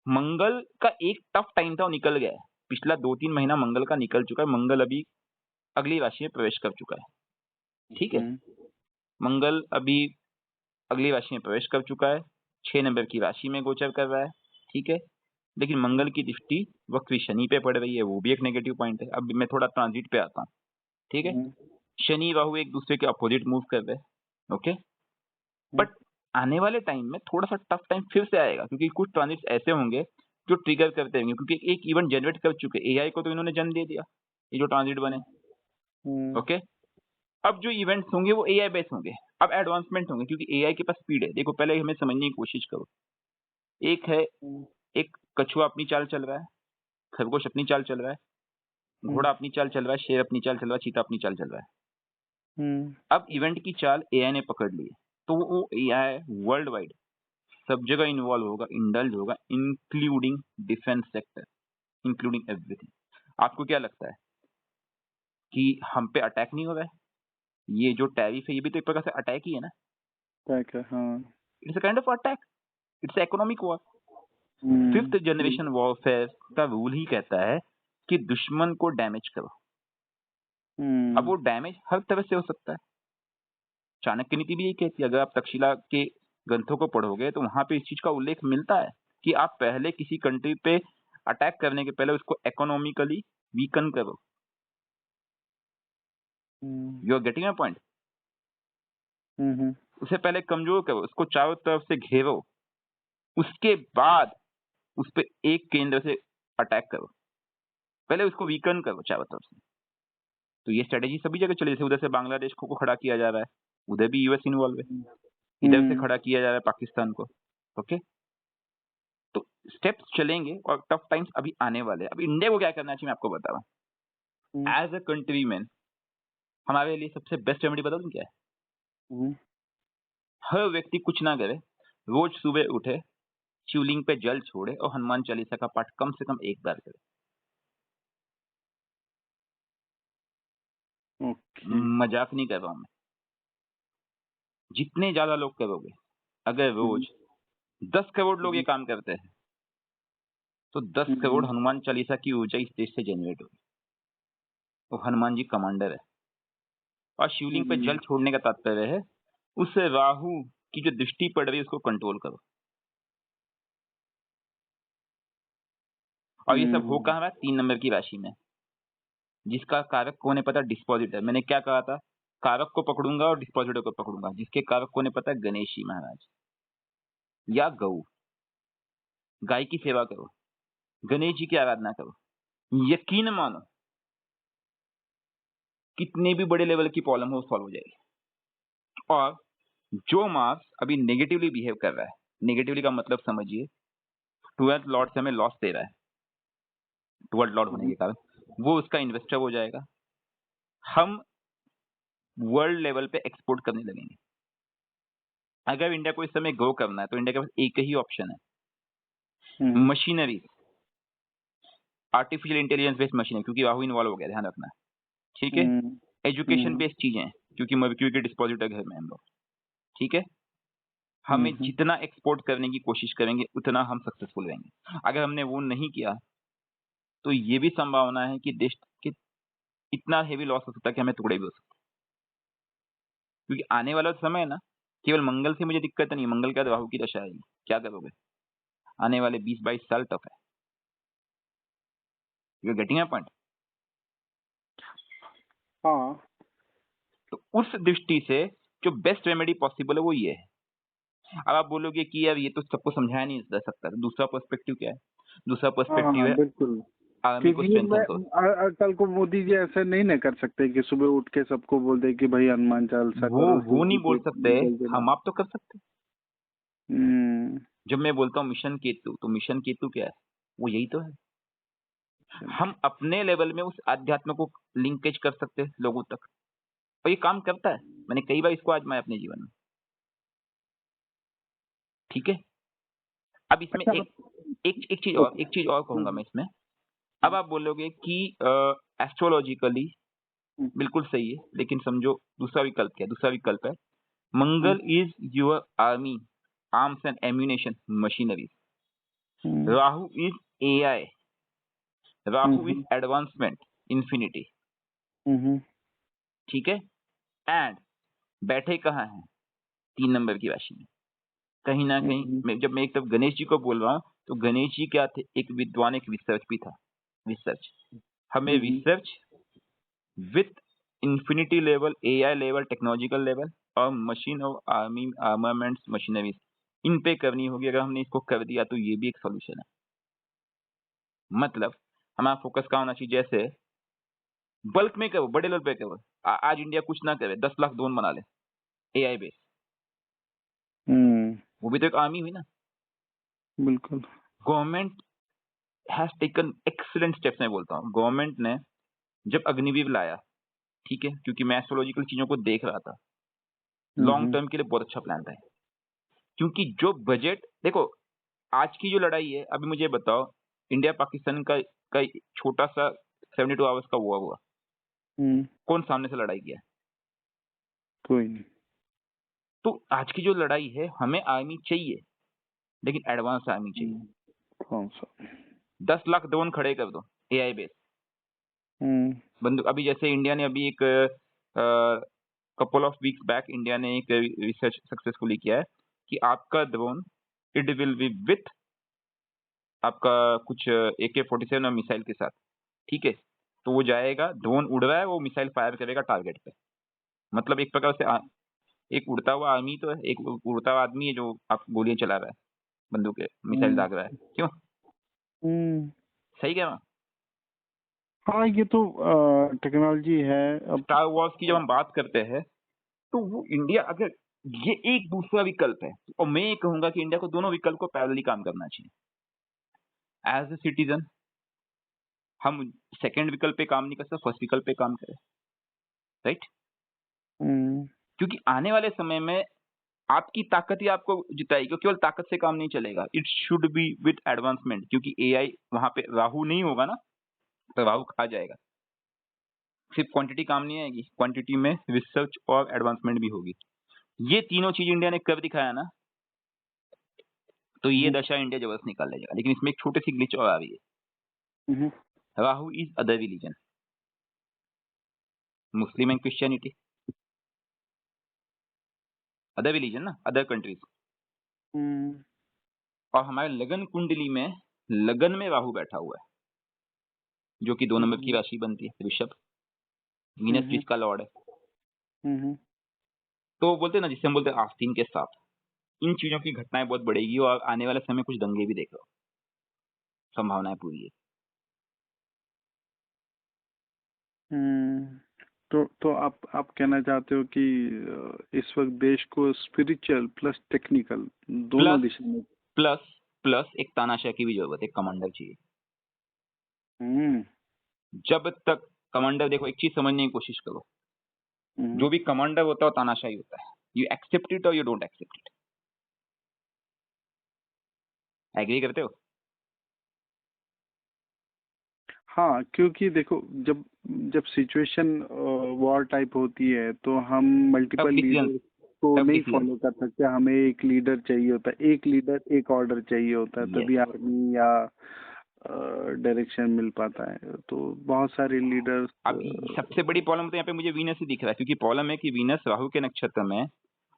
Speaker 1: मंगल का एक टफ टाइम था, वो निकल गया है। पिछला 2-3 महीना मंगल का निकल चुका है। मंगल अभी अगली राशि में प्रवेश कर चुका है, ठीक है। मंगल अभी अगली राशि में प्रवेश कर चुका है, 6 नंबर की राशि में गोचर कर रहा है, ठीक है। लेकिन मंगल की दृष्टि वक्री शनि पे पड़ रही है, वो भी एक नेगेटिव पॉइंट है। अब मैं थोड़ा ट्रांजिट पे आता हूँ, ठीक है। शनि राहु एक दूसरे के अपोजिट मूव कर रहे हैं, ओके। बट आने वाले टाइम में थोड़ा सा टफ टाइम फिर से आएगा, क्योंकि कुछ ट्रांजिट्स ऐसे होंगे जो ट्रिगर करते होंगे, क्योंकि एक इवेंट जनरेट कर चुके, एआई को तो इन्होंने जन्म दे दिया, ये जो ट्रांजिट बने, ओके। अब जो इवेंट्स होंगे वो एआई बेस होंगे, अब एडवांसमेंट होंगे, क्योंकि एआई के पास स्पीड है। देखो, पहले हमें समझने की कोशिश करो। एक है, एक कछुआ अपनी चाल चल रहा है, खरगोश अपनी चाल चल रहा है, घोड़ा अपनी चाल चल रहा है, शेर अपनी चाल चल रहा है, चीता अपनी चाल चल रहा है। अब इवेंट की चाल एआई ने पकड़ ली है, तो वो एआई वर्ल्ड वाइड सब जगह इन्वॉल्व होगा, इंडल्ज होगा, including defence sector, including everything. आपको क्या लगता है कि हम पे अटैक नहीं हो रहा है? ये जो टैरिफ है, ये भी तो एक प्रकार से अटैक ही है ना। It's a kind of attack, it's economic war. 5th generation warfare का रूल ही कहता है कि दुश्मन को डैमेज करो। अब वो डैमेज हर तरह से हो सकता है। चाणक्य नीति भी यही कहती है। अगर आप तक्षशिला के ग्रंथों को पढ़ोगे तो वहां पे इस चीज का उल्लेख मिलता है कि आप पहले किसी कंट्री पे अटैक करने के पहले उसको इकोनॉमिकली वीकन करो। You are getting my point? उसे पहले कमजोर करो, उसको चारों तरफ से घेरो, उसके बाद उस पे एक केंद्र से अटैक करो। पहले उसको वीकन करो चारों तरफ से, तो ये स्ट्रेटेजी सभी जगह चली, जैसे उधर से बांग्लादेश को खड़ा किया जा रहा है, उधर भी यूएस इन्वॉल्व है, इधर से खड़ा किया जा रहा है पाकिस्तान को। ओके, तो स्टेप्स चलेंगे और टफ टाइम्स अभी आने वाले हैं। अब इंडिया को क्या करना चाहिए मैं आपको बता रहा हूँ। एज अ कंट्री मैन हमारे लिए सबसे बेस्ट रेमेडी बता दूं क्या है? हर व्यक्ति कुछ ना करे, रोज सुबह उठे, शिवलिंग पे जल छोड़े और हनुमान चालीसा का पाठ कम से कम एक बार करे। मजाक नहीं कर रहा हूं मैं। जितने ज्यादा लोग करोगे, अगर रोज 10 करोड़ लोग ये काम करते हैं, तो 10 करोड़ हनुमान चालीसा की ऊर्जा इस देश से जनरेट होगी। तो हनुमान जी कमांडर है। और शिवलिंग पे जल छोड़ने का तात्पर्य है उस राहु की जो दृष्टि पड़ रही है उसको कंट्रोल करो। और ये सब हो कहाँ रहा है? 3 नंबर की राशि में, जिसका कारक कौन है पता? डिस्पोजिटर। मैंने क्या कहा था? कारक को पकड़ूंगा और डिस्पोजिटर को पकड़ूंगा। जिसके कारक कौन है पता? गणेश जी महाराज या गौ। गाय की सेवा करो, गणेश जी की आराधना करो, यकीन मानो कितने भी बड़े लेवल की प्रॉब्लम हो सॉल्व हो जाएगी। और जो मार्स अभी नेगेटिवली बिहेव कर रहा है, नेगेटिवली का मतलब समझिए, 12th लॉर्ड से हमें लॉस दे रहा है, 12th लॉर्ड होने के कारण वो उसका इन्वेस्टर हो जाएगा। हम वर्ल्ड लेवल पे एक्सपोर्ट करने लगेंगे। अगर इंडिया को इस समय ग्रो करना है तो इंडिया के पास एक ही ऑप्शन है, machinery, artificial intelligence based machinery, क्योंकि राहु इन्वॉल्व हो गया, ध्यान रखना। ठीक है, एजुकेशन बेस्ड चीजें, क्योंकि मर्क्यूरी के डिस्पोजिटर घर में हम लोग। ठीक है, हमें जितना एक्सपोर्ट करने की कोशिश करेंगे उतना हम सक्सेसफुल रहेंगे। अगर हमने वो नहीं किया तो ये भी संभावना है कि देश के इतना हेवी लॉस हो सकता है कि हमें टुकड़े भी हो सकते हैं। क्योंकि आने वाला समय है ना, केवल मंगल से मुझे दिक्कत नहीं है, मंगल का राहु की दशा आएगी, क्या करोगे? आने वाले 20-22 साल टफ है। You are getting my point?
Speaker 2: हाँ,
Speaker 1: तो उस दृष्टि से जो बेस्ट रेमेडी पॉसिबल है वो ये है। अब आप बोलोगे कि यार ये तो सबको समझाया नहीं जा सकता, तो दूसरा पर्सपेक्टिव क्या है? दूसरा पर्सपेक्टिव है
Speaker 2: बिल्कुल,
Speaker 1: आर्मी को
Speaker 2: क्योंकि
Speaker 1: स्ट्रेंथन करो।
Speaker 2: कल को मोदी जी ऐसे नहीं ना कर सकते कि सुबह उठ के सबको बोल दे कि भाई हनुमान चालीसा करो।
Speaker 1: वो नहीं बोल सकते, हम आप तो कर सकते। जब मैं बोलता हूँ मिशन केतु, तो मिशन केतु क्या है? वो यही तो है। हम अपने लेवल में उस अध्यात्म को लिंकेज कर सकते हैं लोगों तक, और ये काम करता है। मैंने कई बार इसको आजमाया अपने जीवन में। ठीक है, अब इसमें एक चीज और कहूंगा मैं इसमें। अब आप बोलोगे कि एस्ट्रोलॉजिकली बिल्कुल सही है, लेकिन समझो दूसरा विकल्प क्या है? दूसरा विकल्प है Mangal is your army, arms and ammunition machinery. Rahu is AI, Rahu is advancement, infinity. ठीक है, एंड बैठे कहाँ हैं? 3 नंबर की राशि में। कहीं ना कहीं जब मैं एक तरफ गणेश जी को बोल रहा हूँ, तो गणेश जी क्या थे? एक विद्वान, एक रिसर्च भी था। रिसर्च, हमें research with infinity level, AI level, technological level और मशीन और आर्मी आर्मामेंट्स मशीनरीज इन पे करनी होगी। अगर हमने इसको कर दिया तो ये भी एक सॉल्यूशन है। मतलब हमारा फोकस कहाँ होना चाहिए? जैसे बल्क में करो, बड़े लेवल पे करो। आज इंडिया कुछ ना करे, 10 लाख ड्रोन बना ले एआई बेस, वो भी तो एक आर्मी हुई ना।
Speaker 2: बिल्कुल,
Speaker 1: government has taken excellent steps. मैं बोलता हूँ गवर्नमेंट ने जब अग्निवीर लाया, ठीक है, क्योंकि मैं एस्ट्रोलॉजिकल चीजों को देख रहा था, लॉन्ग टर्म के लिए बहुत अच्छा प्लान था। क्योंकि जो बजट देखो, आज की जो लड़ाई है, अभी मुझे बताओ, इंडिया पाकिस्तान का छोटा सा 72 आवर्स का हुआ कौन सामने से लड़ाई किया?
Speaker 2: कोई नहीं।
Speaker 1: तो आज की जो लड़ाई है, हमें आर्मी चाहिए, लेकिन एडवांस आर्मी चाहिए।
Speaker 2: कौन सा?
Speaker 1: 10 लाख ड्रोन खड़े कर दो एआई बेस बंदूक। अभी जैसे इंडिया ने अभी एक couple of weeks back India ने एक रिसर्च सक्सेसफुली किया है कि आपका drone it will be with आपका कुछ AK-47 और मिसाइल के साथ। ठीक है, तो वो जाएगा, ड्रोन उड़ रहा है, वो मिसाइल फायर करेगा टारगेट पे। मतलब एक प्रकार से एक उड़ता हुआ आर्मी तो है, एक उड़ता हुआ आदमी है जो आप गोलियां चला रहा है, बंदूक मिसाइल दाग रहा है। क्यों? सही कह रहा हूं?
Speaker 2: हाँ, ये तो टेक्नोलॉजी है अब।
Speaker 1: स्टार वॉर्स की जब हम बात करते हैं तो वो इंडिया अगर ये एक दूसरा विकल्प है, और मैं ये कहूंगा कि इंडिया को दोनों विकल्प को पैरेलली काम करना चाहिए। एज ए सिटीजन हम सेकंड विकल्प पे काम नहीं कर सकते, फर्स्ट विकल्प पे काम करें, राइट?
Speaker 2: हम्म,
Speaker 1: क्योंकि आने वाले समय में आपकी ताकत ही आपको जिताएगी, केवल ताकत से काम नहीं चलेगा, it should be with advancement, क्योंकि एआई वहां पे राहु नहीं होगा ना, तो राहु खा जाएगा। सिर्फ क्वांटिटी काम नहीं आएगी, क्वांटिटी में रिसर्च और एडवांसमेंट भी होगी। ये तीनों चीज इंडिया ने कर दिखाया ना, तो ये
Speaker 2: हम्म,
Speaker 1: दशा इंडिया जबरदस्त निकाल लेगा। लेकिन इसमें एक छोटी सी ग्लिच और आ रही है।
Speaker 2: Hmm,
Speaker 1: Rahu is other religion, Muslim and Christianity, other religion ना, अदर कंट्रीज।
Speaker 2: हम्म,
Speaker 1: और हमारे लगन कुंडली में लगन में राहु बैठा हुआ है, जो कि 2 नंबर की
Speaker 2: हम्म,
Speaker 1: राशि बनती है ऋषभ, वीनस
Speaker 2: हम्म,
Speaker 1: जिसका लॉर्ड है।
Speaker 2: हम्म,
Speaker 1: तो बोलते हैं ना, जिससे हम बोलते हैं आस्तीन के साथ, इन चीजों की घटनाएं बहुत बढ़ेगी और आने वाले समय कुछ दंगे भी देख लो, संभावनाएं पूरी है।
Speaker 2: हम्म। तो आप कहना चाहते हो कि इस वक्त देश को स्पिरिचुअल प्लस टेक्निकल दोनों
Speaker 1: प्लस
Speaker 2: दिशा में।
Speaker 1: प्लस प्लस एक तानाशाह की भी जरूरत है, कमांडर चाहिए।
Speaker 2: हम्म,
Speaker 1: जब तक कमांडर, देखो एक चीज समझने की कोशिश करो,
Speaker 2: हम्म।
Speaker 1: जो भी कमांडर होता है वो तानाशाही होता है। यू एक्सेप्ट इट और you don't accept it. Agree करते हो?
Speaker 2: हाँ, क्योंकि देखो, जब जब सिचुएशन वॉर टाइप होती है तो हम
Speaker 1: टफ
Speaker 2: मल्टीपल
Speaker 1: डिसीजन,
Speaker 2: लीडर को
Speaker 1: टफ
Speaker 2: नहीं
Speaker 1: डिसीजन।
Speaker 2: फॉलो कर सकते। हमें एक लीडर चाहिए होता है, एक लीडर एक ऑर्डर चाहिए होता है,
Speaker 1: यस।
Speaker 2: तभी आर्मी या डायरेक्शन मिल पाता है। तो बहुत सारे लीडर्स।
Speaker 1: अभी सबसे बड़ी प्रॉब्लम तो यहाँ पे मुझे वीनस ही दिख रहा है, क्योंकि प्रॉब्लम है कि वीनस राहु के नक्षत्र में है,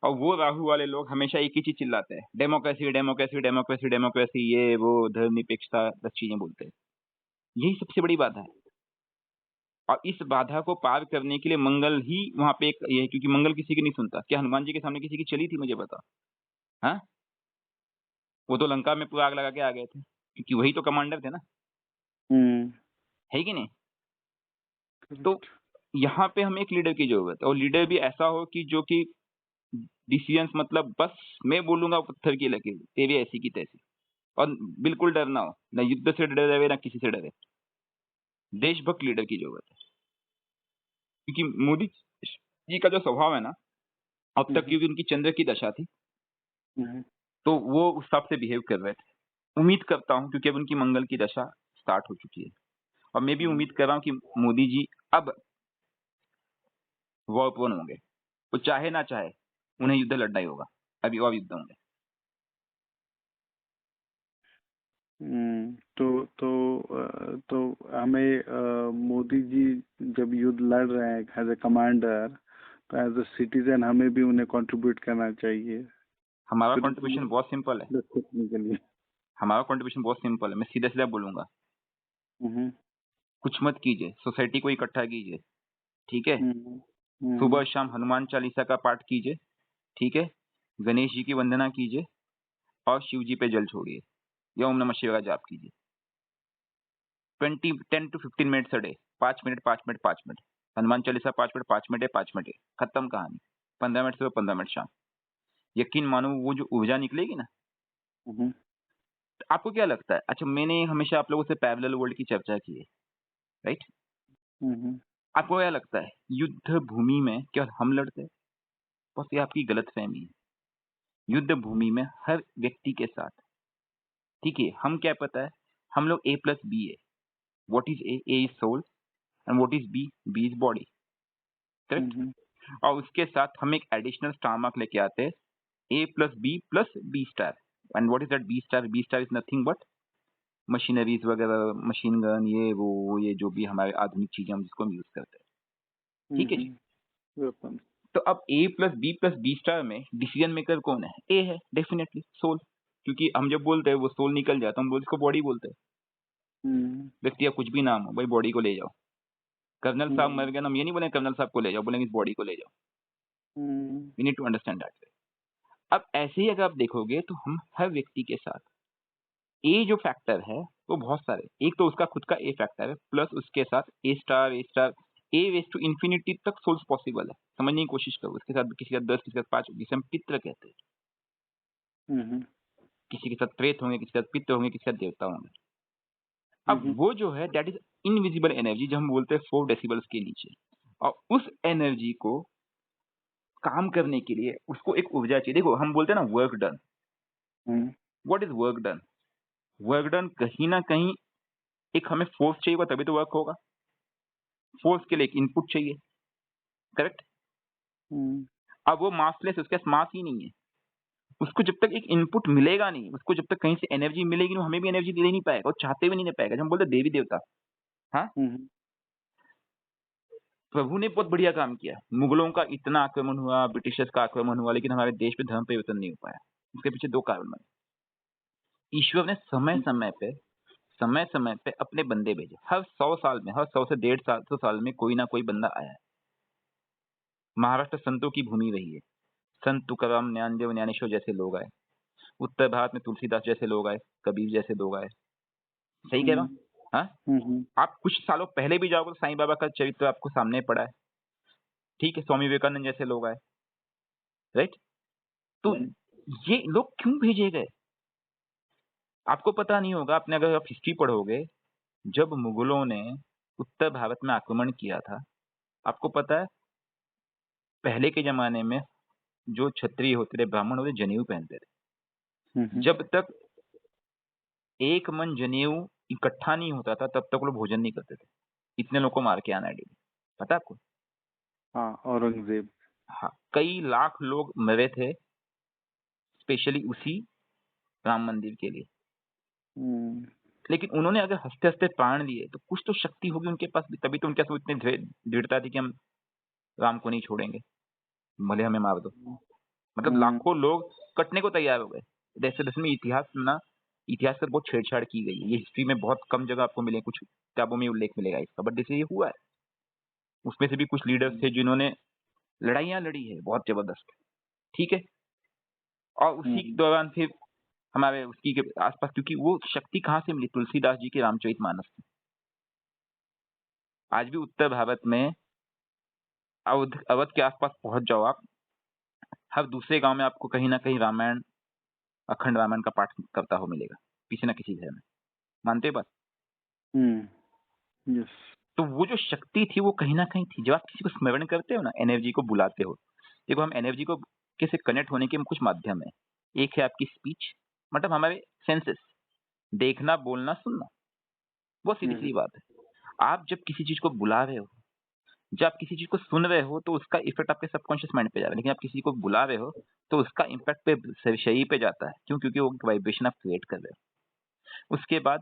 Speaker 1: और वो राहु वाले लोग हमेशा एक ही चीज चिल्लाते हैं, डेमोक्रेसी डेमोक्रेसी डेमोक्रेसी डेमोक्रेसी, ये वो धर्मनिरपेक्षता, 10 चीजें बोलते हैं। यही सबसे बड़ी बाधा है। और इस बाधा को पार करने के लिए मंगल ही वहां पे एक ये है, क्योंकि मंगल किसी की नहीं सुनता। क्या हनुमान जी के सामने किसी की चली थी, मुझे बता। हाँ, वो तो लंका में पूरा आग लगा के आ गए थे, क्योंकि वही तो कमांडर थे ना,
Speaker 2: हम्म।
Speaker 1: है कि नहीं? तो यहाँ पे हमें एक लीडर की जरूरत है, और लीडर भी ऐसा हो कि जो कि डिसीजंस, मतलब बस मैं बोलूंगा पत्थर की लकीर, तेरी ऐसी की तैसी, और बिल्कुल डर ना हो, ना युद्ध से डरे ना किसी से डरे। देशभक्त लीडर की जरूरत है, क्योंकि मोदी जी का जो स्वभाव है ना, अब तक
Speaker 2: हम्म,
Speaker 1: क्योंकि उनकी चंद्र की दशा थी,
Speaker 2: हम्म,
Speaker 1: तो वो उस हिसाब से बिहेव कर रहे थे। उम्मीद करता हूँ, क्योंकि अब उनकी मंगल की दशा स्टार्ट हो चुकी है, और मैं भी उम्मीद कर रहा हूँ कि मोदी जी अब वॉर प्रोन होंगे। वो चाहे ना चाहे उन्हें युद्ध लड़ना ही होगा, अभी और युद्ध होंगे।
Speaker 2: तो हमें मोदी जी जब युद्ध लड़ रहे हैं एज ए कमांडर, तो एज ए सिटीजन हमें भी उन्हें कंट्रीब्यूट करना चाहिए
Speaker 1: हमारा
Speaker 2: स्पिरिचुअली
Speaker 1: कंट्रीब्यूशन बहुत सिंपल है,
Speaker 2: प्लस टेक्निकली।
Speaker 1: हमारा कंट्रीब्यूशन बहुत सिंपल है, मैं सीधा सीधा बोलूंगा।
Speaker 2: हम्म,
Speaker 1: कुछ मत कीजिए, सोसाइटी को इकट्ठा कीजिए, ठीक है?
Speaker 2: हम्म, हम्म,
Speaker 1: सुबह शाम हनुमान चालीसा का पाठ कीजिए, ठीक है? गणेश जी की वंदना कीजिए, और शिव जी पे जल छोड़िए, या ओम नमः शिवाय का जाप कीजिए। 10 to 15 minutes a day, 5 minute 5 minute 5 minute, Hanuman Chalisa 5 minute 5 minute है, 5 मिनट है, खत्म कहानी। 15 मिनट सुबह, 15 मिनट शाम। यकीन मानो वो जो ऊर्जा निकलेगी ना,
Speaker 2: हम्म,
Speaker 1: तो आपको क्या लगता है? अच्छा, मैंने हमेशा आप लोगों से पैरेलल वर्ल्ड की चर्चा की है, राइट?
Speaker 2: हम्म,
Speaker 1: आपको क्या लगता है युद्ध भूमि में केवल हम लड़ते हैं? बस ये आपकी गलत फहमी है। युद्ध भूमि में हर व्यक्ति के साथ, ठीक है, हम क्या पता है, हम लोग A+B है। What is A is soul, and what is B is body, correct?
Speaker 2: Hmm,
Speaker 1: और उसके साथ हम एक एडिशनल स्टार मार्क लेके आते हैं, A+B+B star. And what is that B star? B star is nothing but machineries वगैरह, मशीन गन, ये वो, ये जो भी हमारे आधुनिक चीजें हम जिसको हम यूज करते हैं, ठीक है जी?
Speaker 2: वेपन।
Speaker 1: तो अब A+B+B स्टार में डिसीजन मेकर कौन है? ए है, डेफिनेटली सोल। क्योंकि हम जब बोलते हैं वो सोल निकल जाता है, हम बोलते इसको बॉडी बोलते हैं।
Speaker 2: हम्म,
Speaker 1: व्यक्ति या कुछ भी नाम हो, भाई बॉडी को ले जाओ। कर्नल साहब
Speaker 2: हम्म,
Speaker 1: मर गए ना, हम ये नहीं बोले कर्नल साहब को ले जाओ, बोलेंगे इस बॉडी को ले जाओ।
Speaker 2: Hmm,
Speaker 1: we need to understand that. अब ऐसे ही अगर आप देखोगे तो हम हर व्यक्ति के साथ ए जो फैक्टर है वो बहुत सारे, एक तो उसका खुद का ए फैक्टर है प्लस उसके साथ a star a race to infinity तक सोल्स पॉसिबल है। समझने की कोशिश करो, उसके साथ किसी का 10, किसी का 5, जिसे हम पित्र कहते हैं।
Speaker 2: हम्म,
Speaker 1: किसी के साथ प्रेत होंगे, किसी के साथ पित्र होंगे, किसी के साथ देवता होंगे। अब
Speaker 2: हम्म,
Speaker 1: वो जो है दैट इज इनविजिबल एनर्जी, जो हम बोलते हैं 4 डेसिबल्स के नीचे, और उस एनर्जी को काम करने के लिए उसको एक ऊर्जा चाहिए। देखो हम बोलते हैं ना work done,
Speaker 2: hmm,
Speaker 1: what is work done? Work done कहीं ना कहीं एक हमें फोर्स चाहिए होगा तभी तो वर्क होगा। फोर्स के लिए एक इनपुट चाहिए, करेक्ट?
Speaker 2: हम्म,
Speaker 1: अब वो मासलेस, उसके पास मास ही नहीं है। उसको जब तक एक इनपुट मिलेगा नहीं, उसको जब तक कहीं से एनर्जी मिलेगी नहीं, वो हमें भी एनर्जी दे नहीं पाएगा, और चाहते हुए नहीं दे पाएगा। जब हम बोलते हैं देवी देवता, हाँ,
Speaker 2: हम्म,
Speaker 1: प्रभु ने बहुत बढ़िया काम किया। मुगलों का इतना आक्रमण हुआ, ब्रिटिशर्स का आक्रमण हुआ, लेकिन हमारे देश पे धर्म परिवर्तन नहीं हो पाया। इसके पीछे 2 कारण बने। ईश्वर ने समय समय पे अपने बंदे भेजे। हर 100 साल में, हर 100 से 150 साल में कोई ना कोई बंदा आया है। महाराष्ट्र संतों की भूमि रही है। संत तुकाराम, ज्ञानदेव, ज्ञानेश्वर जैसे लोग आए। उत्तर भारत में तुलसीदास जैसे लोग आए, कबीर जैसे लोग आए। सही कह रहा हूँ? हाँ?
Speaker 2: हम्म,
Speaker 1: आप कुछ सालों पहले भी जाओगे तो साईं बाबा का चरित्र आपको सामने पड़ा है। ठीक है, स्वामी विवेकानंद जैसे लोग आए, राइट? तो ये लोग क्यों भेजे गए? आपको पता नहीं होगा, आपने अगर आप हिस्ट्री पढ़ोगे, जब मुगलों ने उत्तर भारत में आक्रमण किया था, आपको पता है पहले के जमाने में जो क्षत्रिय होते थे, ब्राह्मण होते, जनेऊ पहनते थे।
Speaker 2: हम्म,
Speaker 1: जब तक एक मन जनेऊ इकट्ठा नहीं होता था, तब तक वो लोग भोजन नहीं करते थे। इतने लोग को मार के आना है डेली, पता है आपको?
Speaker 2: हाँ, औरंगजेब।
Speaker 1: हाँ, कई लाख लोग मरे थे स्पेशली उसी राम मंदिर के लिए।
Speaker 2: हम्म,
Speaker 1: लेकिन उन्होंने अगर हंसते हंसते प्राण लिए तो कुछ तो शक्ति होगी उनके पास भी, तभी तो उनके पास वो इतनी दृढ़ता थी कि हम राम को नहीं छोड़ेंगे, भले हमें मार दो। मतलब
Speaker 2: हम्म,
Speaker 1: लाखों लोग कटने को तैयार हो गए। जैसे में इतिहास पर बहुत छेड़छाड़ की गई है। ये हिस्ट्री में बहुत कम जगह आपको मिले, कुछ किताबों में उल्लेख मिलेगा इसका, बट जैसे ये हुआ है। उसमें से भी कुछ लीडर्स थे जिन्होंने लड़ाइयां लड़ी है बहुत जबरदस्त, ठीक है। और उसी के दौरान फिर हमारे उसकी के आसपास, क्योंकि वो शक्ति कहाँ से मिली? तुलसीदास जी के रामचरितमानस से। आज भी उत्तर भारत में अवध के आसपास पहुंच जाओ आप, हर दूसरे गांव में आपको कहीं ना कहीं रामायण, अखंड रामायण का पाठ करता हो मिलेगा, किसी ना किसी घर में। मानते हो बात?
Speaker 2: यस।
Speaker 1: तो वो जो शक्ति थी वो कहीं ना कहीं थी। जब आप किसी को स्मरण करते हो ना, एनर्जी को बुलाते हो, देखो हम एनर्जी को कैसे कनेक्ट होने के हम कुछ माध्यम है। एक है आपकी स्पीच, मतलब हमारे सेंसेस, देखना, बोलना, सुनना, बहुत सीधी सी बात है। आप जब किसी चीज को बुला रहे हो, जब आप किसी चीज को सुन रहे हो, तो उसका इफेक्ट आपके सबकॉन्शियस माइंड पे जा रहा है। लेकिन आप किसी को बुला रहे हो तो उसका इम्पैक्ट पे शरीर पे जाता है। क्यों? क्योंकि वो वाइब्रेशन आप क्रिएट कर रहे हो। उसके बाद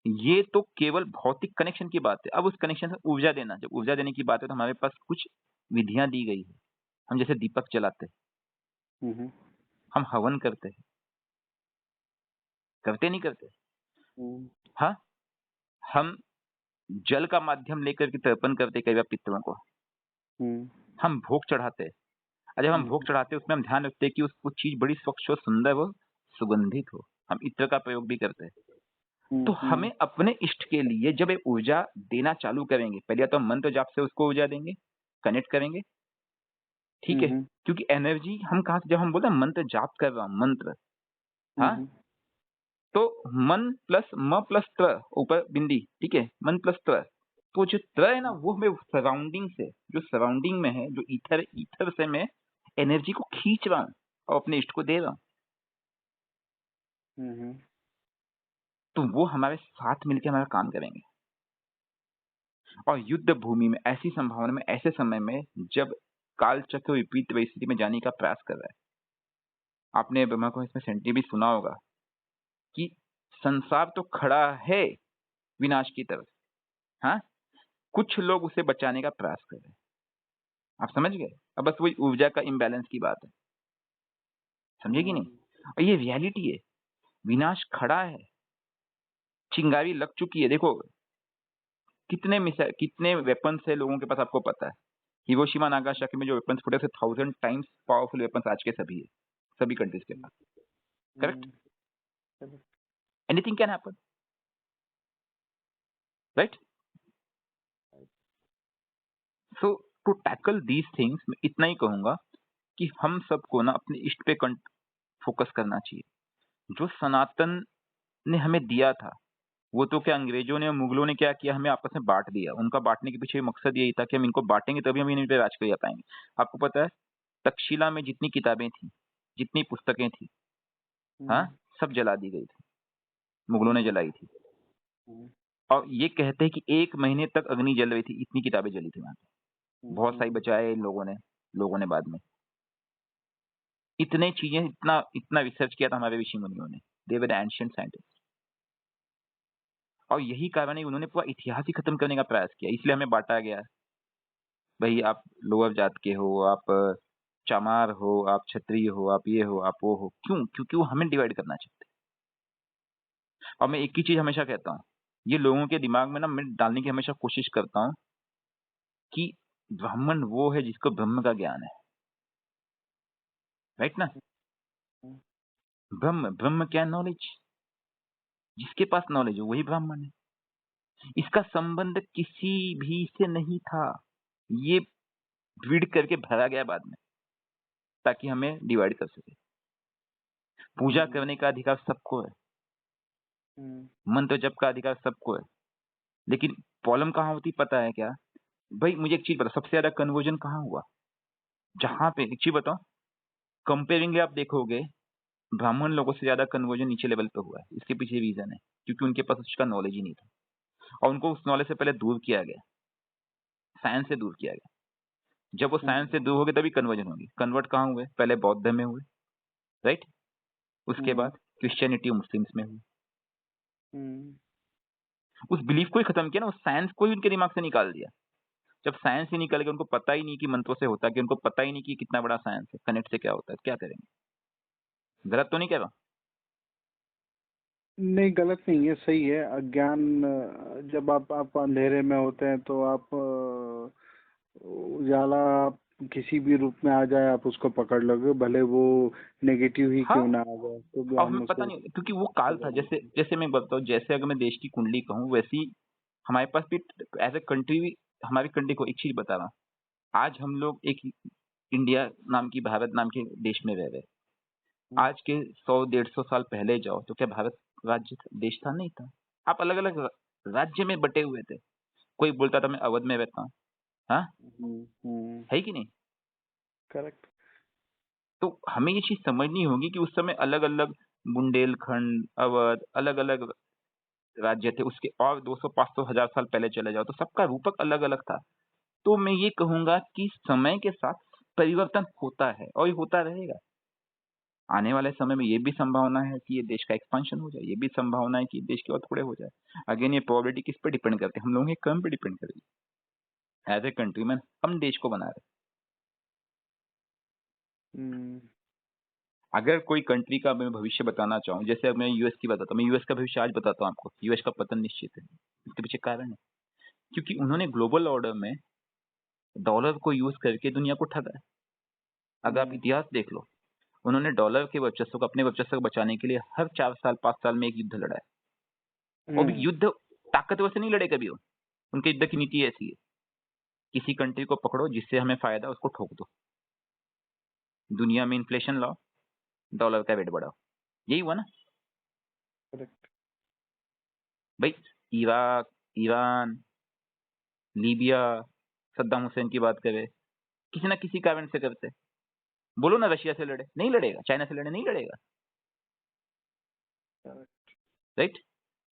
Speaker 1: ये तो केवल भौतिक कनेक्शन की बात है। अब उस कनेक्शन से ऊर्जा देना, जब ऊर्जा देने की बात है तो हमारे पास कुछ विधियां दी गई है। हम जैसे दीपक जलाते हैं, हम हवन करते हैं, करते नहीं करते? हाँ, हम जल का माध्यम लेकर के तर्पण करते कई बार पितरों को। हम भोग चढ़ाते हैं, और जब हम भोग चढ़ाते हैं उसमें हम ध्यान रखते हैं कि वो चीज बड़ी स्वच्छ हो, सुंदर हो, सुगंधित हो। हम इत्र का प्रयोग भी करते हैं। तो हमें अपने इष्ट के लिए जब एक ऊर्जा देना चालू करेंगे, पहले तो हम मंत्र जाप से उसको ऊर्जा देंगे, कनेक्ट करेंगे, ठीक है। क्योंकि एनर्जी हम कहाँ से, जब हम बोलते हैं मंत्र जाप कर रहा हूं, मंत्र, हाँ, तो मन प्लस म प्लस त्र, ऊपर बिंदी, ठीक है, मन प्लस त्र। तो जो त्र है ना, वो हमें सराउंडिंग से, जो सराउंडिंग में है, जो ईथर से मैं एनर्जी को खींच रहा हूँ और अपने इष्ट को दे रहा हूँ। तो वो हमारे साथ मिलकर हमारा काम करेंगे। और युद्ध भूमि में, ऐसी संभावना में, ऐसे समय में जब काल चक्र विपरीत परिस्थिति में जाने का प्रयास कर रहा है, आपने ब्रह्मा को इसमें सेंटी भी सुना होगा कि संसार तो खड़ा है विनाश की तरफ, हाँ, कुछ लोग उसे बचाने का प्रयास कर रहे हैं। आप समझ गए? अब बस वही ऊर्जा का इम्बैलेंस की बात है, समझे कि नहीं? और ये रियलिटी है, विनाश खड़ा है, चिंगारी लग चुकी है। देखो कितने मिसाइल, कितने वेपन्स है लोगों के पास, आपको पता है। हिरोशिमा नागासाकी में जो वेपन्स फुटे थे, 1000 टाइम्स पावरफुल वेपन्स आज के सभी है, सभी कंट्रीज के पास, correct? Anything can happen, right? So to tackle these things मैं इतना ही कहूंगा कि हम सबको ना अपने इष्ट पे फोकस करना चाहिए। जो सनातन ने हमें दिया था, वो तो क्या अंग्रेजों ने और मुगलों ने क्या किया, हमें आपस में बांट दिया। उनका बांटने के पीछे मकसद यही था कि हम इनको बांटेंगे तभी हम इन पे राज कर पाएंगे। आपको पता है तक्षशिला में जितनी किताबें थी, जितनी पुस्तकें थी, हाँ, सब जला दी गई थी, मुगलों ने जलाई थी। और ये कहते हैं कि 1 महीने तक अग्नि जल रही थी, इतनी किताबें जली थी वहां पे। बहुत सारी बचाए इन लोगों ने बाद में। इतने चीजें, इतना इतना रिसर्च किया था हमारे ऋषि मुनियों ने। दे वर द एंशिएंट साइंटिस्ट। और यही कारण है उन्होंने पूरा इतिहास ही खत्म करने का प्रयास किया, इसलिए हमें बांटा गया। भाई आप लोअर जात के हो, आप चामार हो, आप क्षत्रिय हो, आप ये हो, आप वो हो। क्यों? क्योंकि वो हमें डिवाइड करना चाहते। और मैं एक ही चीज हमेशा कहता हूँ, ये लोगों के दिमाग में ना मैं डालने की हमेशा कोशिश करता हूँ कि ब्राह्मण वो है जिसको ब्रह्म का ज्ञान है, राइट ना? ब्रह्म क्या? नॉलेज। जिसके पास नॉलेज है वही ब्राह्मण है। इसका संबंध किसी भी से नहीं था, ये ब्रीड करके भरा गया बाद में ताकि हमें डिवाइड कर सके। पूजा करने का अधिकार सबको है, मंत्र जप का अधिकार सबको है, लेकिन प्रॉब्लम कहाँ होती पता है क्या भाई? मुझे एक चीज बता, सबसे ज्यादा कन्वर्जन कहाँ हुआ? जहां पे, एक चीज बताओ, कंपेयरिंगली आप देखोगे ब्राह्मण लोगों से ज्यादा कन्वर्जन नीचे लेवल पे हुआ है। इसके पीछे रीजन है क्योंकि उनके पास उसका नॉलेज ही नहीं था और उनको उस नॉलेज से पहले दूर किया गया, साइंस से दूर किया गया। जब वो साइंस से दूर हो गए तभी कन्वर्जन होगी। कन्वर्ट कहाँ हुए? पहले बौद्ध धर्म में हुए, राइट? उसके बाद क्रिश्चियनिटी और मुस्लिम्स में हुई। उस बिलीफ को ही खत्म किया ना, उस साइंस को ही उनके दिमाग से निकाल दिया। जब साइंस ही निकल गया, उनको पता ही नहीं कि मंत्रों से होता है कि, उनको पता ही नहीं कि कितना बड़ा साइंस है, कनेक्ट से क्या होता है, क्या करेंगे? गलत तो नहीं कह रहा?
Speaker 2: नहीं, गलत नहीं है, सही है। अज्ञान जब आप अंधेरे में होते हैं तो आप उजाला किसी भी रूप में आ जाए आप उसको पकड़ लोगे, भले वो नेगेटिव ही
Speaker 1: हाँ,
Speaker 2: क्यों ना आ जाए, तो भी
Speaker 1: और
Speaker 2: हम
Speaker 1: हमें पता
Speaker 2: उसको
Speaker 1: नहीं क्योंकि वो काल था। जैसे जैसे मैं बताऊँ, जैसे अगर मैं देश की कुंडली कहूँ, वैसी हमारे पास भी एज ए कंट्री, हमारी कंट्री को एक चीज बता रहा हूँ। आज हम लोग एक इंडिया नाम की, भारत नाम के देश में रह रहे। आज के 100-150 साल पहले जाओ तो क्या भारत राज्य देश था? नहीं था। आप अलग अलग राज्य में बटे हुए थे। कोई बोलता था मैं अवध में रहता हूँ, हाँ, है कि नहीं?
Speaker 2: करेक्ट।
Speaker 1: तो हमें ये चीज समझनी होगी कि उस समय अलग अलग बुंदेलखंड, अवध, अलग अलग राज्य थे। उसके और 200-500 हजार साल पहले चले जाओ तो सबका रूपक अलग अलग था। तो मैं ये कहूंगा कि समय के साथ परिवर्तन होता है और ये होता रहेगा। आने वाले समय में ये भी संभावना है कि ये देश का एक्सपांशन हो जाए, ये भी संभावना है कि देश के और थोड़े हो जाए। अगेन ये प्रोबेबिलिटी किस पे डिपेंड करती है? हम लोगों के कर्म पे डिपेंड करेगी। एज ए कंट्रीमैन हम देश को बना रहे हैं। अगर कोई कंट्री का मैं भविष्य बताना चाहूँ, जैसे अब मैं यूएस की बताता हूँ, मैं यूएस का भविष्य आज बताता हूँ आपको। यूएस का पतन निश्चित है। इसके पीछे कारण है क्योंकि उन्होंने ग्लोबल ऑर्डर में डॉलर को यूज करके दुनिया को ठगा है। अगर आप इतिहास देख लो, उन्होंने डॉलर के वर्चस्व को, अपने वर्चस्व को बचाने के लिए हर 4 साल 5 साल में एक युद्ध लड़ा है। और भी युद्ध ताकतवर से नहीं लड़े कभी वो। उनके युद्ध की नीति ऐसी है, किसी कंट्री को पकड़ो जिससे हमें फायदा, उसको ठोक दो। दुनिया में इन्फ्लेशन लाओ, डॉलर का वेट बढ़ाओ। यही हुआ ना
Speaker 2: करेक्ट।
Speaker 1: भाई? Iraq, Iran, Libya, Saddam Hussain की बात करें, किसी ना किसी कारण से करते। बोलो ना रशिया से लड़े, नहीं लड़ेगा। चाइना से लड़े, नहीं लड़ेगा, right?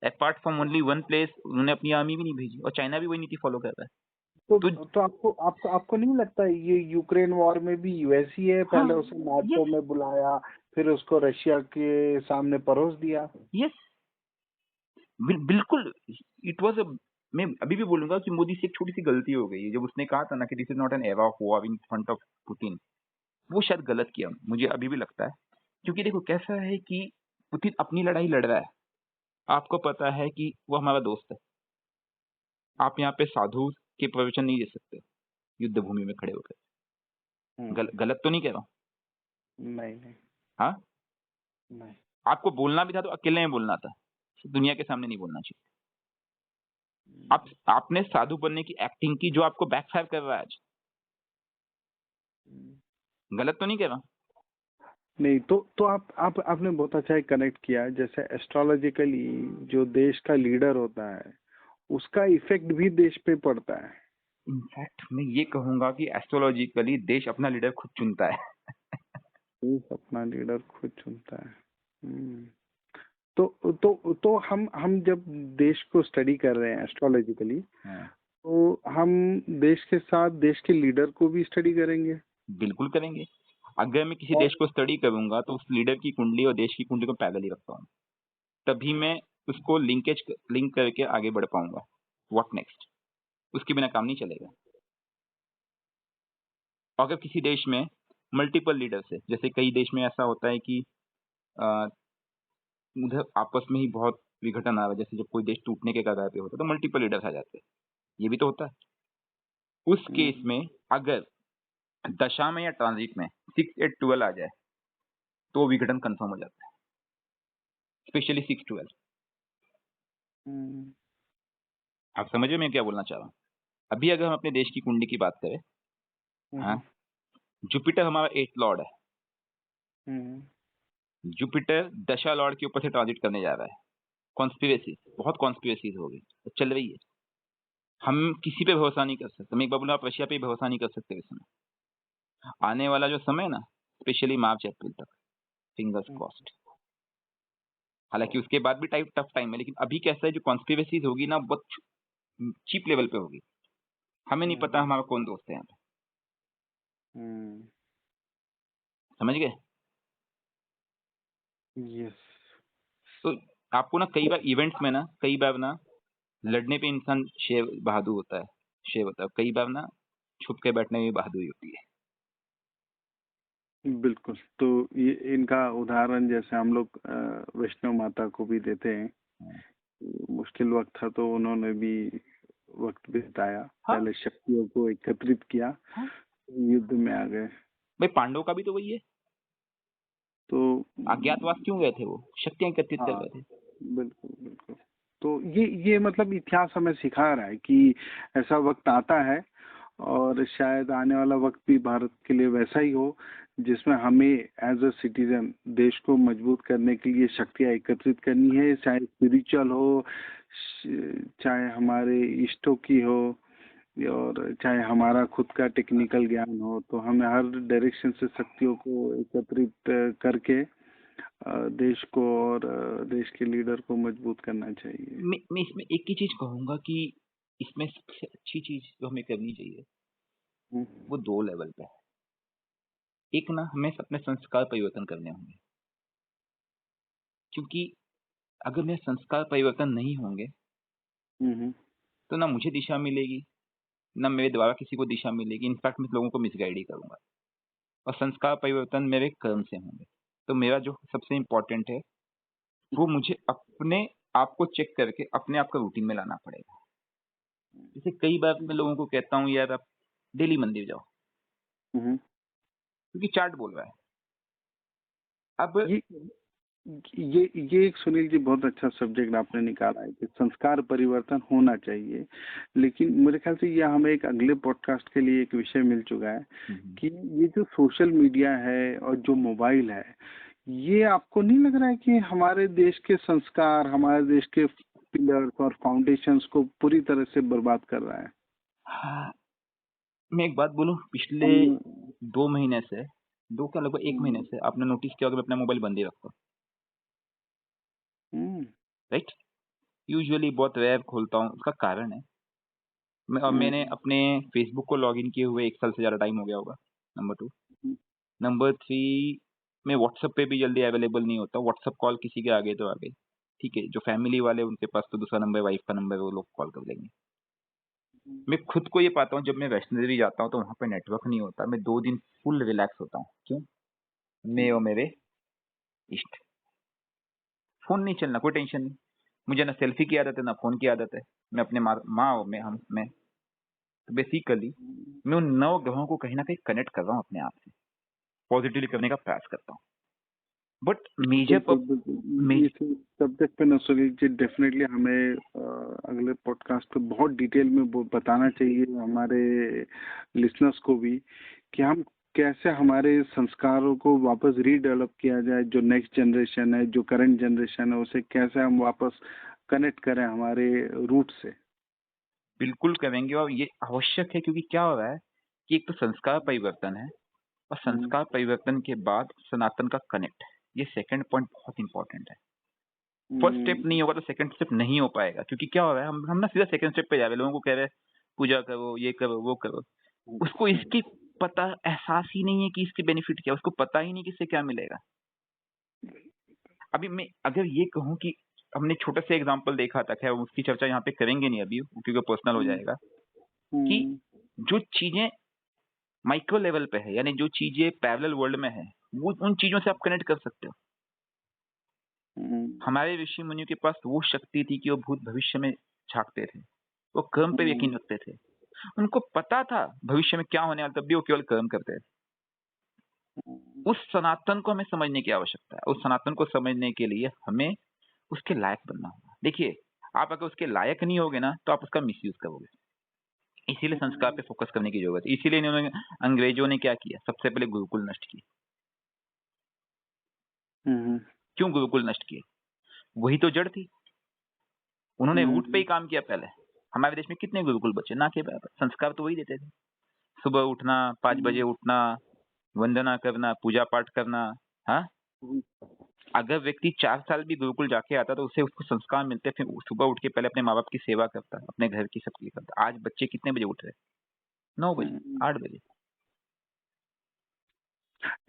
Speaker 1: Apart from only one place उन्होंने अपनी आर्मी भी नहीं भेजी और चाइना भी वही नीति फॉलो कर रहा है।
Speaker 2: तो आपको नहीं लगता ये यूक्रेन वॉर में भी यूएस ही है? पहले उसे नाटो में बुलाया, फिर उसको रशिया के सामने परोस दिया।
Speaker 1: यस, बिल्कुल। इट वाज मैं अभी भी बोलूंगा कि मोदी से एक छोटी सी गलती हो गई जब उसने कहा था ना कि this is not an era of war in front of Putin. वो शायद गलत किया, मुझे अभी भी लगता है। क्योंकि देखो कैसा है कि पुतिन अपनी लड़ाई लड़ रहा है, आपको पता है कि वो हमारा दोस्त है। आप यहाँ पे साधु के प्रवचन नहीं दे सकते युद्ध भूमि में खड़े होकर। गलत तो नहीं कह रहा हूँ?
Speaker 2: नहीं नहीं।
Speaker 1: हाँ,
Speaker 2: नहीं।
Speaker 1: आपको बोलना भी था तो अकेले में बोलना था। दुनिया के सामने नहीं बोलना चाहिए। आपने साधु बनने की एक्टिंग की जो आपको बैकफायर कर रहा है आज। गलत तो नहीं कह रहा?
Speaker 2: नहीं तो आपने बहुत अच्छा कनेक्ट किया। जैसे एस्ट्रोलॉजिकली जो देश का लीडर होता है उसका इफेक्ट भी देश पे पड़ता है।
Speaker 1: इनफैक्ट मैं ये कहूंगा कि एस्ट्रोलॉजिकली देश अपना लीडर खुद चुनता है।
Speaker 2: देश अपना लीडर खुद चुनता है। तो हम जब देश को स्टडी कर रहे हैं एस्ट्रोलॉजिकली, तो हम देश के साथ देश के लीडर को भी स्टडी करेंगे।
Speaker 1: बिल्कुल करेंगे। अगर मैं किसी देश को स्टडी करूंगा तो उस लीडर की कुंडली और देश की कुंडली को पैरेलल ही रखता हूँ, तभी मैं उसको लिंक करके आगे बढ़ पाऊंगा। What next? उसके बिना काम नहीं चलेगा। अगर किसी देश में मल्टीपल लीडर्स है, जैसे कई देश में ऐसा होता है कि उधर आपस में ही बहुत विघटन आ रहा है, जैसे जब कोई देश टूटने के कगार पे होता है तो मल्टीपल लीडर्स आ जाते हैं, ये भी तो होता है। उस केस में अगर दशा में या ट्रांजिट में 6, 8, 12 आ जाए तो विघटन कंफर्म हो जाता है, स्पेशली 6, 12। आप समझ रहे मैं क्या बोलना चाह रहा हूँ? अभी अगर हम अपने देश की कुंडली की बात करें, हाँ, जुपिटर हमारा 8th लॉर्ड है। जुपिटर दशा लॉर्ड के ऊपर से ट्रांजिट करने जा रहा है। कॉन्स्पिरेसी, बहुत कॉन्स्पिरेसीज हो गई, चल रही है। हम किसी पे भरोसा नहीं कर सकते। मैं एक बार बोला, आप रशिया पे भरोसा नहीं कर सकते इस समय। आने वाला जो समय ना, स्पेशली मार्च अप्रैल तक, फिंगर्स क्रॉस्ड। हालांकि उसके बाद भी टफ टाइम है, लेकिन अभी कैसा है, जो कॉन्स्पिरेसीज होगी ना बहुत चीप लेवल पे होगी। हमें नहीं पता हमारा कौन दोस्त है यहाँ पे। समझ गए?
Speaker 2: यस।
Speaker 1: तो आपको ना कई बार इवेंट्स में ना, कई बार ना लड़ने पे इंसान शेर बहादुर होता है, शेर होता है। कई बार ना छुप के बैठने में बहादुरी होती है।
Speaker 2: बिल्कुल। तो ये इनका उदाहरण जैसे हम लोग वैष्णो माता को भी देते हैं। मुश्किल वक्त था तो उन्होंने भी वक्त बिताया।
Speaker 1: हाँ?
Speaker 2: पहले शक्तियों को एकत्रित किया,
Speaker 1: हाँ?
Speaker 2: युद्ध में आ गए।
Speaker 1: भाई पांडव का भी तो वही है।
Speaker 2: तो
Speaker 1: अज्ञातवास क्यों गए थे? वो शक्तियां एकत्रित कर
Speaker 2: हाँ,
Speaker 1: रहे थे।
Speaker 2: बिल्कुल बिल्कुल। तो ये मतलब इतिहास हमें सिखा रहा है कि ऐसा वक्त आता है और शायद आने वाला वक्त भी भारत के लिए वैसा ही हो, जिसमें हमें एज अ सिटीजन देश को मजबूत करने के लिए शक्तियां एकत्रित करनी है, चाहे स्पिरिचुअल हो, चाहे हमारे इष्टों की हो, और चाहे हमारा खुद का टेक्निकल ज्ञान हो। तो हमें हर डायरेक्शन से शक्तियों को एकत्रित करके देश को और देश के लीडर को मजबूत करना चाहिए।
Speaker 1: मैं इसमें एक ही चीज कहूंगा कि इसमें सबसे अच्छी चीज जो हमें करनी चाहिए वो 2 लेवल पे है। एक ना, हमें अपने संस्कार परिवर्तन करने होंगे, क्योंकि अगर मेरे संस्कार परिवर्तन नहीं होंगे तो ना मुझे दिशा मिलेगी, ना मेरे द्वारा किसी को दिशा मिलेगी। इनफैक्ट मैं लोगों को मिसगाइड ही करूंगा। और संस्कार परिवर्तन मेरे कर्म से होंगे। तो मेरा जो सबसे इम्पोर्टेंट है वो मुझे अपने आप को चेक करके अपने आप का रूटीन में लाना पड़ेगा। जैसे कई बार मैं लोगों को कहता हूँ, यार आप डेली मंदिर जाओ, क्योंकि चार्ट बोल रहा है। अब
Speaker 2: ये एक सुनील जी बहुत अच्छा सब्जेक्ट आपने निकाला है कि संस्कार परिवर्तन होना चाहिए। लेकिन मेरे ख्याल से यह हमें एक अगले पॉडकास्ट के लिए एक विषय मिल चुका है कि ये जो सोशल मीडिया है और जो मोबाइल है, ये आपको नहीं लग रहा है कि हमारे देश के संस्कार, हमारे देश के पिलर्स और फाउंडेशंस को पूरी तरह से बर्बाद कर रहा है?
Speaker 1: हाँ, मैं एक बात बोलूं, पिछले 2 महीने से, 2 क्या लगभग 1 महीने से आपने नोटिस किया होगा मैं अपना मोबाइल बंद ही रखता हूँ, राइट? यूजुअली बहुत रेयर खोलता हूँ। उसका कारण है, मैंने अपने फेसबुक को लॉगिन किए हुए 1 साल से ज्यादा टाइम हो गया होगा, नंबर 2। नंबर 3, मैं व्हाट्सएप पे भी जल्दी अवेलेबल नहीं होता। व्हाट्सएप कॉल किसी के आ गई तो आ गई, ठीक है। जो फैमिली वाले उनके पास तो दूसरा नंबर, वाइफ का नंबर, वो लोग कॉल कर लेंगे। मैं खुद को ये पाता हूँ, जब मैं वैष्णो देवी जाता हूँ तो वहाँ पे नेटवर्क नहीं होता, मैं 2 दिन फुल रिलैक्स होता हूँ। क्यों? मैं और मेरे इष्ट। फोन नहीं चलना, कोई टेंशन नहीं। मुझे ना सेल्फी की आदत है, ना फोन की आदत है। मैं अपने माँ और मैं तो बेसिकली मैं उन 9 ग्रहों को कहीं ना कहीं कनेक्ट कर रहा हूँ अपने आप से, पॉजिटिवली करने का प्रयास करता हूँ। बट मेजर
Speaker 2: इस सब्जेक्ट पे नसरुल जी डेफिनेटली हमें अगले पॉडकास्ट पे बहुत डिटेल में बताना चाहिए हमारे लिसनर्स को भी कि हम कैसे हमारे संस्कारों को वापस रीडेवलप किया जाए, जो नेक्स्ट जनरेशन है, जो करंट जनरेशन है, उसे कैसे हम वापस कनेक्ट करें हमारे रूट से।
Speaker 1: बिल्कुल करेंगे, और ये आवश्यक है, क्योंकि क्या हो रहा है कि एक तो संस्कार परिवर्तन है, और संस्कार परिवर्तन के बाद सनातन का कनेक्ट है। ये सेकंड पॉइंट बहुत इंपॉर्टेंट है। फर्स्ट स्टेप नहीं होगा तो सेकंड स्टेप नहीं हो पाएगा, क्योंकि क्या हो रहा है, हम ना सीधा सेकंड स्टेप पे जा रहे हैं। लोगों को कह रहे हैं पूजा करो, ये करो, वो करो, उसको इसकी पता एहसास ही नहीं है कि इसके बेनिफिट क्या है, उसको पता ही नहीं कि इससे क्या मिलेगा। अभी मैं अगर ये कहूँ कि हमने छोटा सा एग्जांपल देखा था, खैर उसकी चर्चा यहाँ पे करेंगे नहीं अभी क्योंकि पर्सनल हो जाएगा, कि जो चीजें माइक्रो लेवल पे है, यानी जो चीजें पैरेलल वर्ल्ड में है, वो उन चीजों से आप कनेक्ट कर सकते हो। हमारे ऋषि मुनियों के पास वो शक्ति थी कि वो भूत भविष्य में झांकते थे, वो कर्म पे यकीन रखते थे, उनको पता था भविष्य में क्या होने वाला, तब भी वो केवल कर्म करते थे। उस सनातन को हमें समझने की आवश्यकता है। उस सनातन को समझने के लिए हमें उसके लायक बनना होगा। देखिए, आप अगर उसके लायक नहीं होगे ना, तो आप उसका मिसयूज करोगे। इसीलिए संस्कार पे फोकस करने की जरूरत है। इसीलिए इन्होंने, अंग्रेजों ने क्या किया, सबसे पहले गुरुकुल नष्ट किए। क्यों गुरुकुल नष्ट किए? वही तो जड़ थी। उन्होंने रूट पे ही काम किया पहले। हमारे देश में कितने गुरुकुल बचे? ना के बराबर। संस्कार तो वही देते थे। सुबह उठना, 5 बजे उठना, वंदना करना, पूजा पाठ करना। हाँ, अगर व्यक्ति 4 साल भी गुरुकुल जाके आता तो उसे उसको संस्कार मिलते, फिर सुबह उठ के पहले अपने माँ बाप की सेवा करता, अपने घर की सबकी करता। आज बच्चे कितने बजे उठ रहे? 9 बजे, 8 बजे।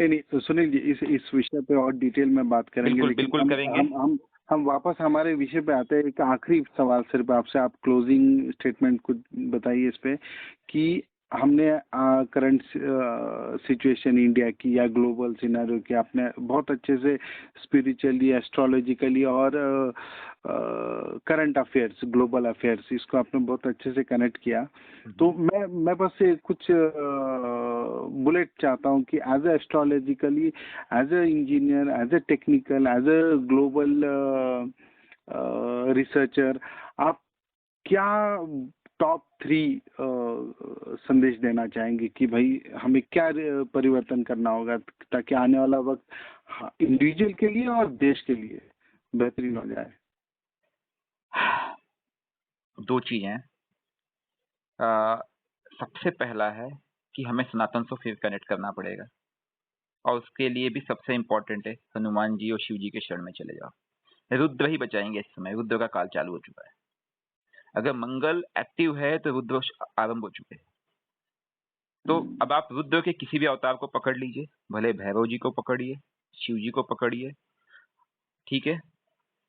Speaker 2: नहीं तो सुनील जी, इस विषय पे और डिटेल में बात करेंगे,
Speaker 1: बिल्कुल
Speaker 2: लेकिन
Speaker 1: बिल्कुल करेंगे।
Speaker 2: हम वापस हमारे विषय पे आते हैं। एक आखिरी सवाल सिर्फ आपसे, आप क्लोजिंग स्टेटमेंट कुछ बताइए इस पे कि हमने करंट सिचुएशन इंडिया की या ग्लोबल सिनेरियो की आपने बहुत अच्छे से स्पिरिचुअली, एस्ट्रोलॉजिकली और करंट अफेयर्स, ग्लोबल अफेयर्स, इसको आपने बहुत अच्छे से कनेक्ट किया। तो मैं बस कुछ बुलेट चाहता हूँ कि as a astrologically, as a engineer, as a technical, as a global researcher, आप क्या टॉप 3 संदेश देना चाहेंगे कि भाई हमें क्या परिवर्तन करना होगा ताकि आने वाला वक्त इंडिविजुअल के लिए और देश के लिए बेहतरीन हो जाए?
Speaker 1: 2 चीजें हैं। सबसे पहला है कि हमें सनातन से फिर कनेक्ट करना पड़ेगा, और उसके लिए भी सबसे इम्पोर्टेंट है हनुमान जी और शिव जी के शरण में चले जाओ। रुद्र ही बचाएंगे इस समय। रुद्र का काल चालू हो चुका है। अगर मंगल एक्टिव है तो रुद्र आरंभ हो चुके हैं। तो अब आप रुद्र के किसी भी अवतार को पकड़ लीजिए, भले भैरव जी को पकड़िए, शिव जी को पकड़िए, ठीक है,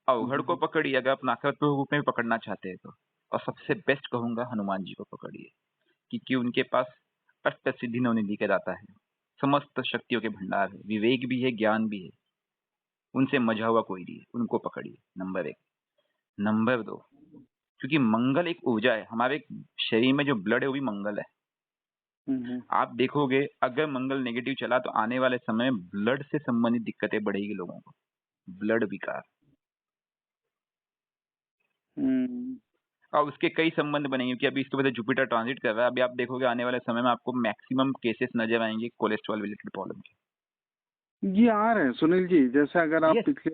Speaker 1: अवघड़ को पकड़िए अगर आप नकारात्मक रूप में भी पकड़ना चाहते हैं तो। और सबसे बेस्ट कहूंगा हनुमान जी को पकड़िए, क्योंकि उनके पास अष्ट सिद्धि नवनिधि के दाता है, समस्त शक्तियों के भंडार है, विवेक भी है, ज्ञान भी है, उनसे मजा हुआ कोई नहीं है। उनको पकड़िए, नंबर 1। नंबर 2, क्योंकि मंगल एक ऊर्जा है, हमारे शरीर में जो ब्लड है वो भी मंगल है। आप देखोगे अगर मंगल नेगेटिव चला तो आने वाले समय में ब्लड से संबंधित दिक्कतें बढ़ेगी लोगों को, ब्लड विकार। और उसके कई संबंध बनेंगे, क्योंकि अभी इसके वजह जुपिटर ट्रांजिट कर रहा है। अभी आप देखोगे आने वाले समय में आपको मैक्सिमम केसेस नजर आएंगे कोलेस्ट्रॉल रिलेटेड प्रॉब्लम के।
Speaker 2: ये आ रहे हैं सुनील जी, जैसे अगर आप पिछले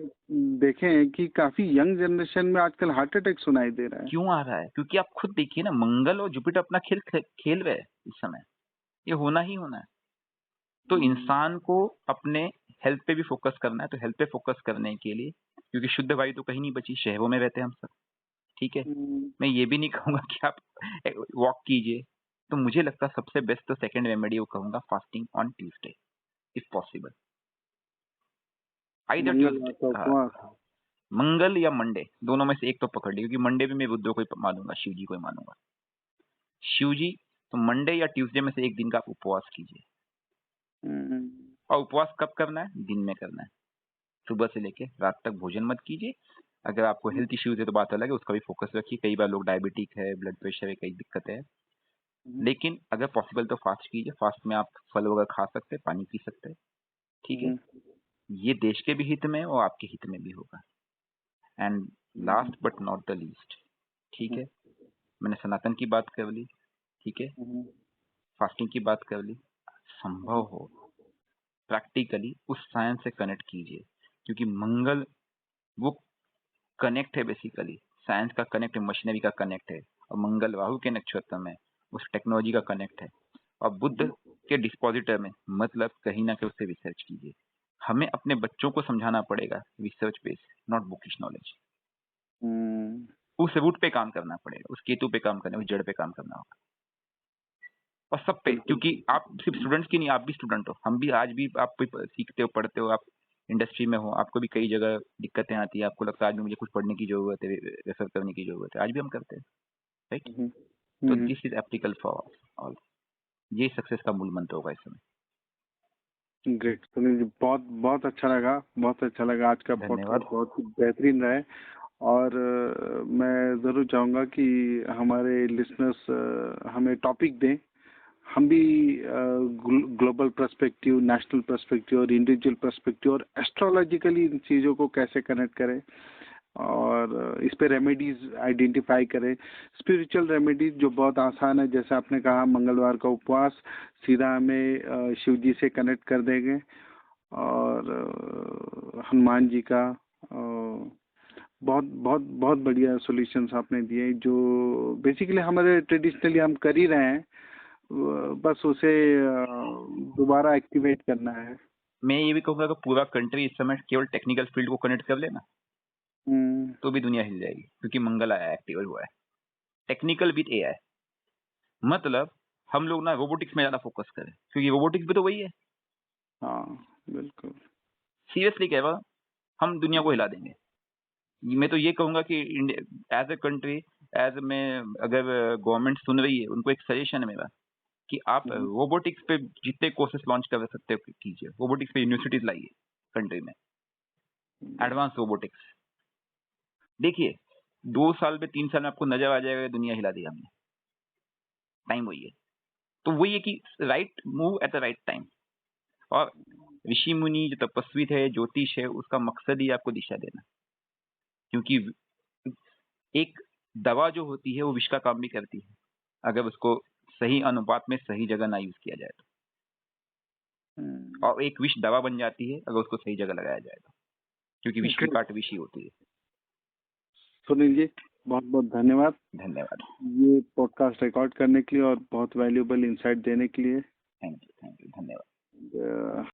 Speaker 2: देखें कि काफी यंग जनरेशन में आजकल हार्ट अटैक सुनाई दे रहा है।
Speaker 1: क्यों आ रहा है? क्योंकि आप खुद देखिए ना, मंगल और जुपिटर अपना खेल रहे हैं इस समय। ये होना ही होना है। तो इंसान को अपने हेल्थ पे भी फोकस करना है। तो हेल्थ पे फोकस करने के लिए, क्योंकि शुद्ध वायु तो कहीं नहीं बची, शहरों में रहते हैं हम सब, ठीक है। मैं ये भी नहीं कहूंगा कि आप वॉक कीजिए। तो मुझे लगता है सबसे बेस्ट तो सेकंड रेमेडी वो कहूंगा, fasting on Tuesday if possible. Either Tuesday, मंगल या मंडे, दोनों में से एक तो पकड़ ली, क्योंकि मंडे भी मैं बुद्ध को ही मानूंगा, शिव जी को ही मानूंगा। शिव जी, तो मंडे या ट्यूसडे में से एक दिन का आप उपवास कीजिए। और उपवास कब करना है? दिन में करना है। सुबह से लेके रात तक भोजन मत कीजिए। अगर आपको हेल्थ इश्यूज है तो बात अलग है, उसका भी फोकस रखिए। कई बार लोग डायबिटिक है, ब्लड प्रेशर है, कई दिक्कतें है। लेकिन अगर पॉसिबल तो फास्ट कीजिए। फास्ट में आप फल वगैरह खा सकते हैं, पानी पी सकते हैं, ठीक है। ये देश के भी हित में और आपके हित में भी होगा। And last but not the least, ठीक है, मैंने सनातन की बात कर ली, ठीक है, फास्टिंग की बात कर ली। संभव हो प्रैक्टिकली उस साइंस से कनेक्ट कीजिए, क्योंकि मंगल वो कनेक्ट है, बेसिकली साइंस का कनेक्ट है, मशीनरी का कनेक्ट है, और मंगल राहु के नक्षत्र में उस टेक्नोलॉजी का कनेक्ट है, और बुद्ध के डिस्पोजिटर में, मतलब कहीं ना कहीं उससे रिसर्च कीजिए। हमें अपने बच्चों को समझाना पड़ेगा research base, not bookish knowledge. उस रूट पे काम करना पड़ेगा, उस केतु पे काम करना, उस जड़ पे काम करना होगा, और सब पे, क्योंकि आप सिर्फ स्टूडेंट्स की नहीं, आप भी स्टूडेंट हो, हम भी आज भी आप भी सीखते हो, पढ़ते हो, आप इंडस्ट्री में हो, आपको भी कई जगह दिक्कतें आती है, आपको लगता है आज भी मुझे कुछ पढ़ने की जरूरत है, रेफर करने की जरूरत है, आज भी हम करते हैं, राइट? तो this is applicable for all. ये सक्सेस का मूल मंत्र होगा इस समय।
Speaker 2: ग्रेट सुनील जी, बहुत बहुत अच्छा लगा, बहुत अच्छा लगा। आज का पॉडकास्ट बहुत ही बेहतरीन रहा है, और मैं ज़रूर चाहूँगा कि हमारे लिसनर्स हमें टॉपिक दें, हम भी ग्लोबल पर्सपेक्टिव, नेशनल पर्सपेक्टिव और इंडिविजुअल पर्सपेक्टिव और एस्ट्रोलॉजिकली इन चीज़ों को कैसे कनेक्ट करें, और इस पे रेमेडीज आइडेंटिफाई करें, स्पिरिचुअल रेमेडीज जो बहुत आसान है, जैसे आपने कहा मंगलवार का उपवास सीधा हमें शिव जी से कनेक्ट कर देंगे, और हनुमान जी का बहुत बहुत बहुत बढ़िया सॉल्यूशंस आपने दिए, जो बेसिकली हमारे ट्रेडिशनली हम कर ही रहे हैं, बस उसे दोबारा एक्टिवेट करना है।
Speaker 1: मैं ये भी कहूँगा कि पूरा कंट्री इस समय केवल टेक्निकल फील्ड को कनेक्ट कर लेना, तो भी दुनिया हिल जाएगी, क्योंकि मंगल आया, एक्टिव हुआ है, टेक्निकल विद एआई। मतलब हम लोग ना रोबोटिक्स में ज्यादा फोकस करें, क्योंकि रोबोटिक्स भी तो वही है।
Speaker 2: हाँ बिल्कुल,
Speaker 1: सीरियसली कह रहा हूं, हम दुनिया को हिला देंगे। मैं तो ये कहूंगा कि एज ए कंट्री, एज में अगर गवर्नमेंट सुन रही है, उनको एक सजेशन है मेरा कि आप रोबोटिक्स पे जितने कोर्सेस लॉन्च कर सकते हो कीजिए, रोबोटिक्स पे यूनिवर्सिटीज लाइए कंट्री में, एडवांस रोबोटिक्स। देखिए 2 साल में 3 साल में आपको नजर आ जाएगा कि दुनिया हिला दी हमने। टाइम वही है, तो वही है कि right move at the right time. और ऋषि मुनि जो तपस्वी थे, ज्योतिष है, उसका मकसद ही आपको दिशा देना, क्योंकि एक दवा जो होती है वो विष का काम भी करती है, अगर उसको सही अनुपात में सही जगह ना यूज किया जाए तो, और एक विष दवा बन जाती है अगर उसको सही जगह लगाया जाए तो, क्योंकि विष की काट विष ही होती है।
Speaker 2: सुनील जी बहुत बहुत धन्यवाद।
Speaker 1: धन्यवाद।
Speaker 2: ये पॉडकास्ट रिकॉर्ड करने के लिए और बहुत वैल्यूएबल इंसाइट देने के लिए।
Speaker 1: थैंक यू, धन्यवाद।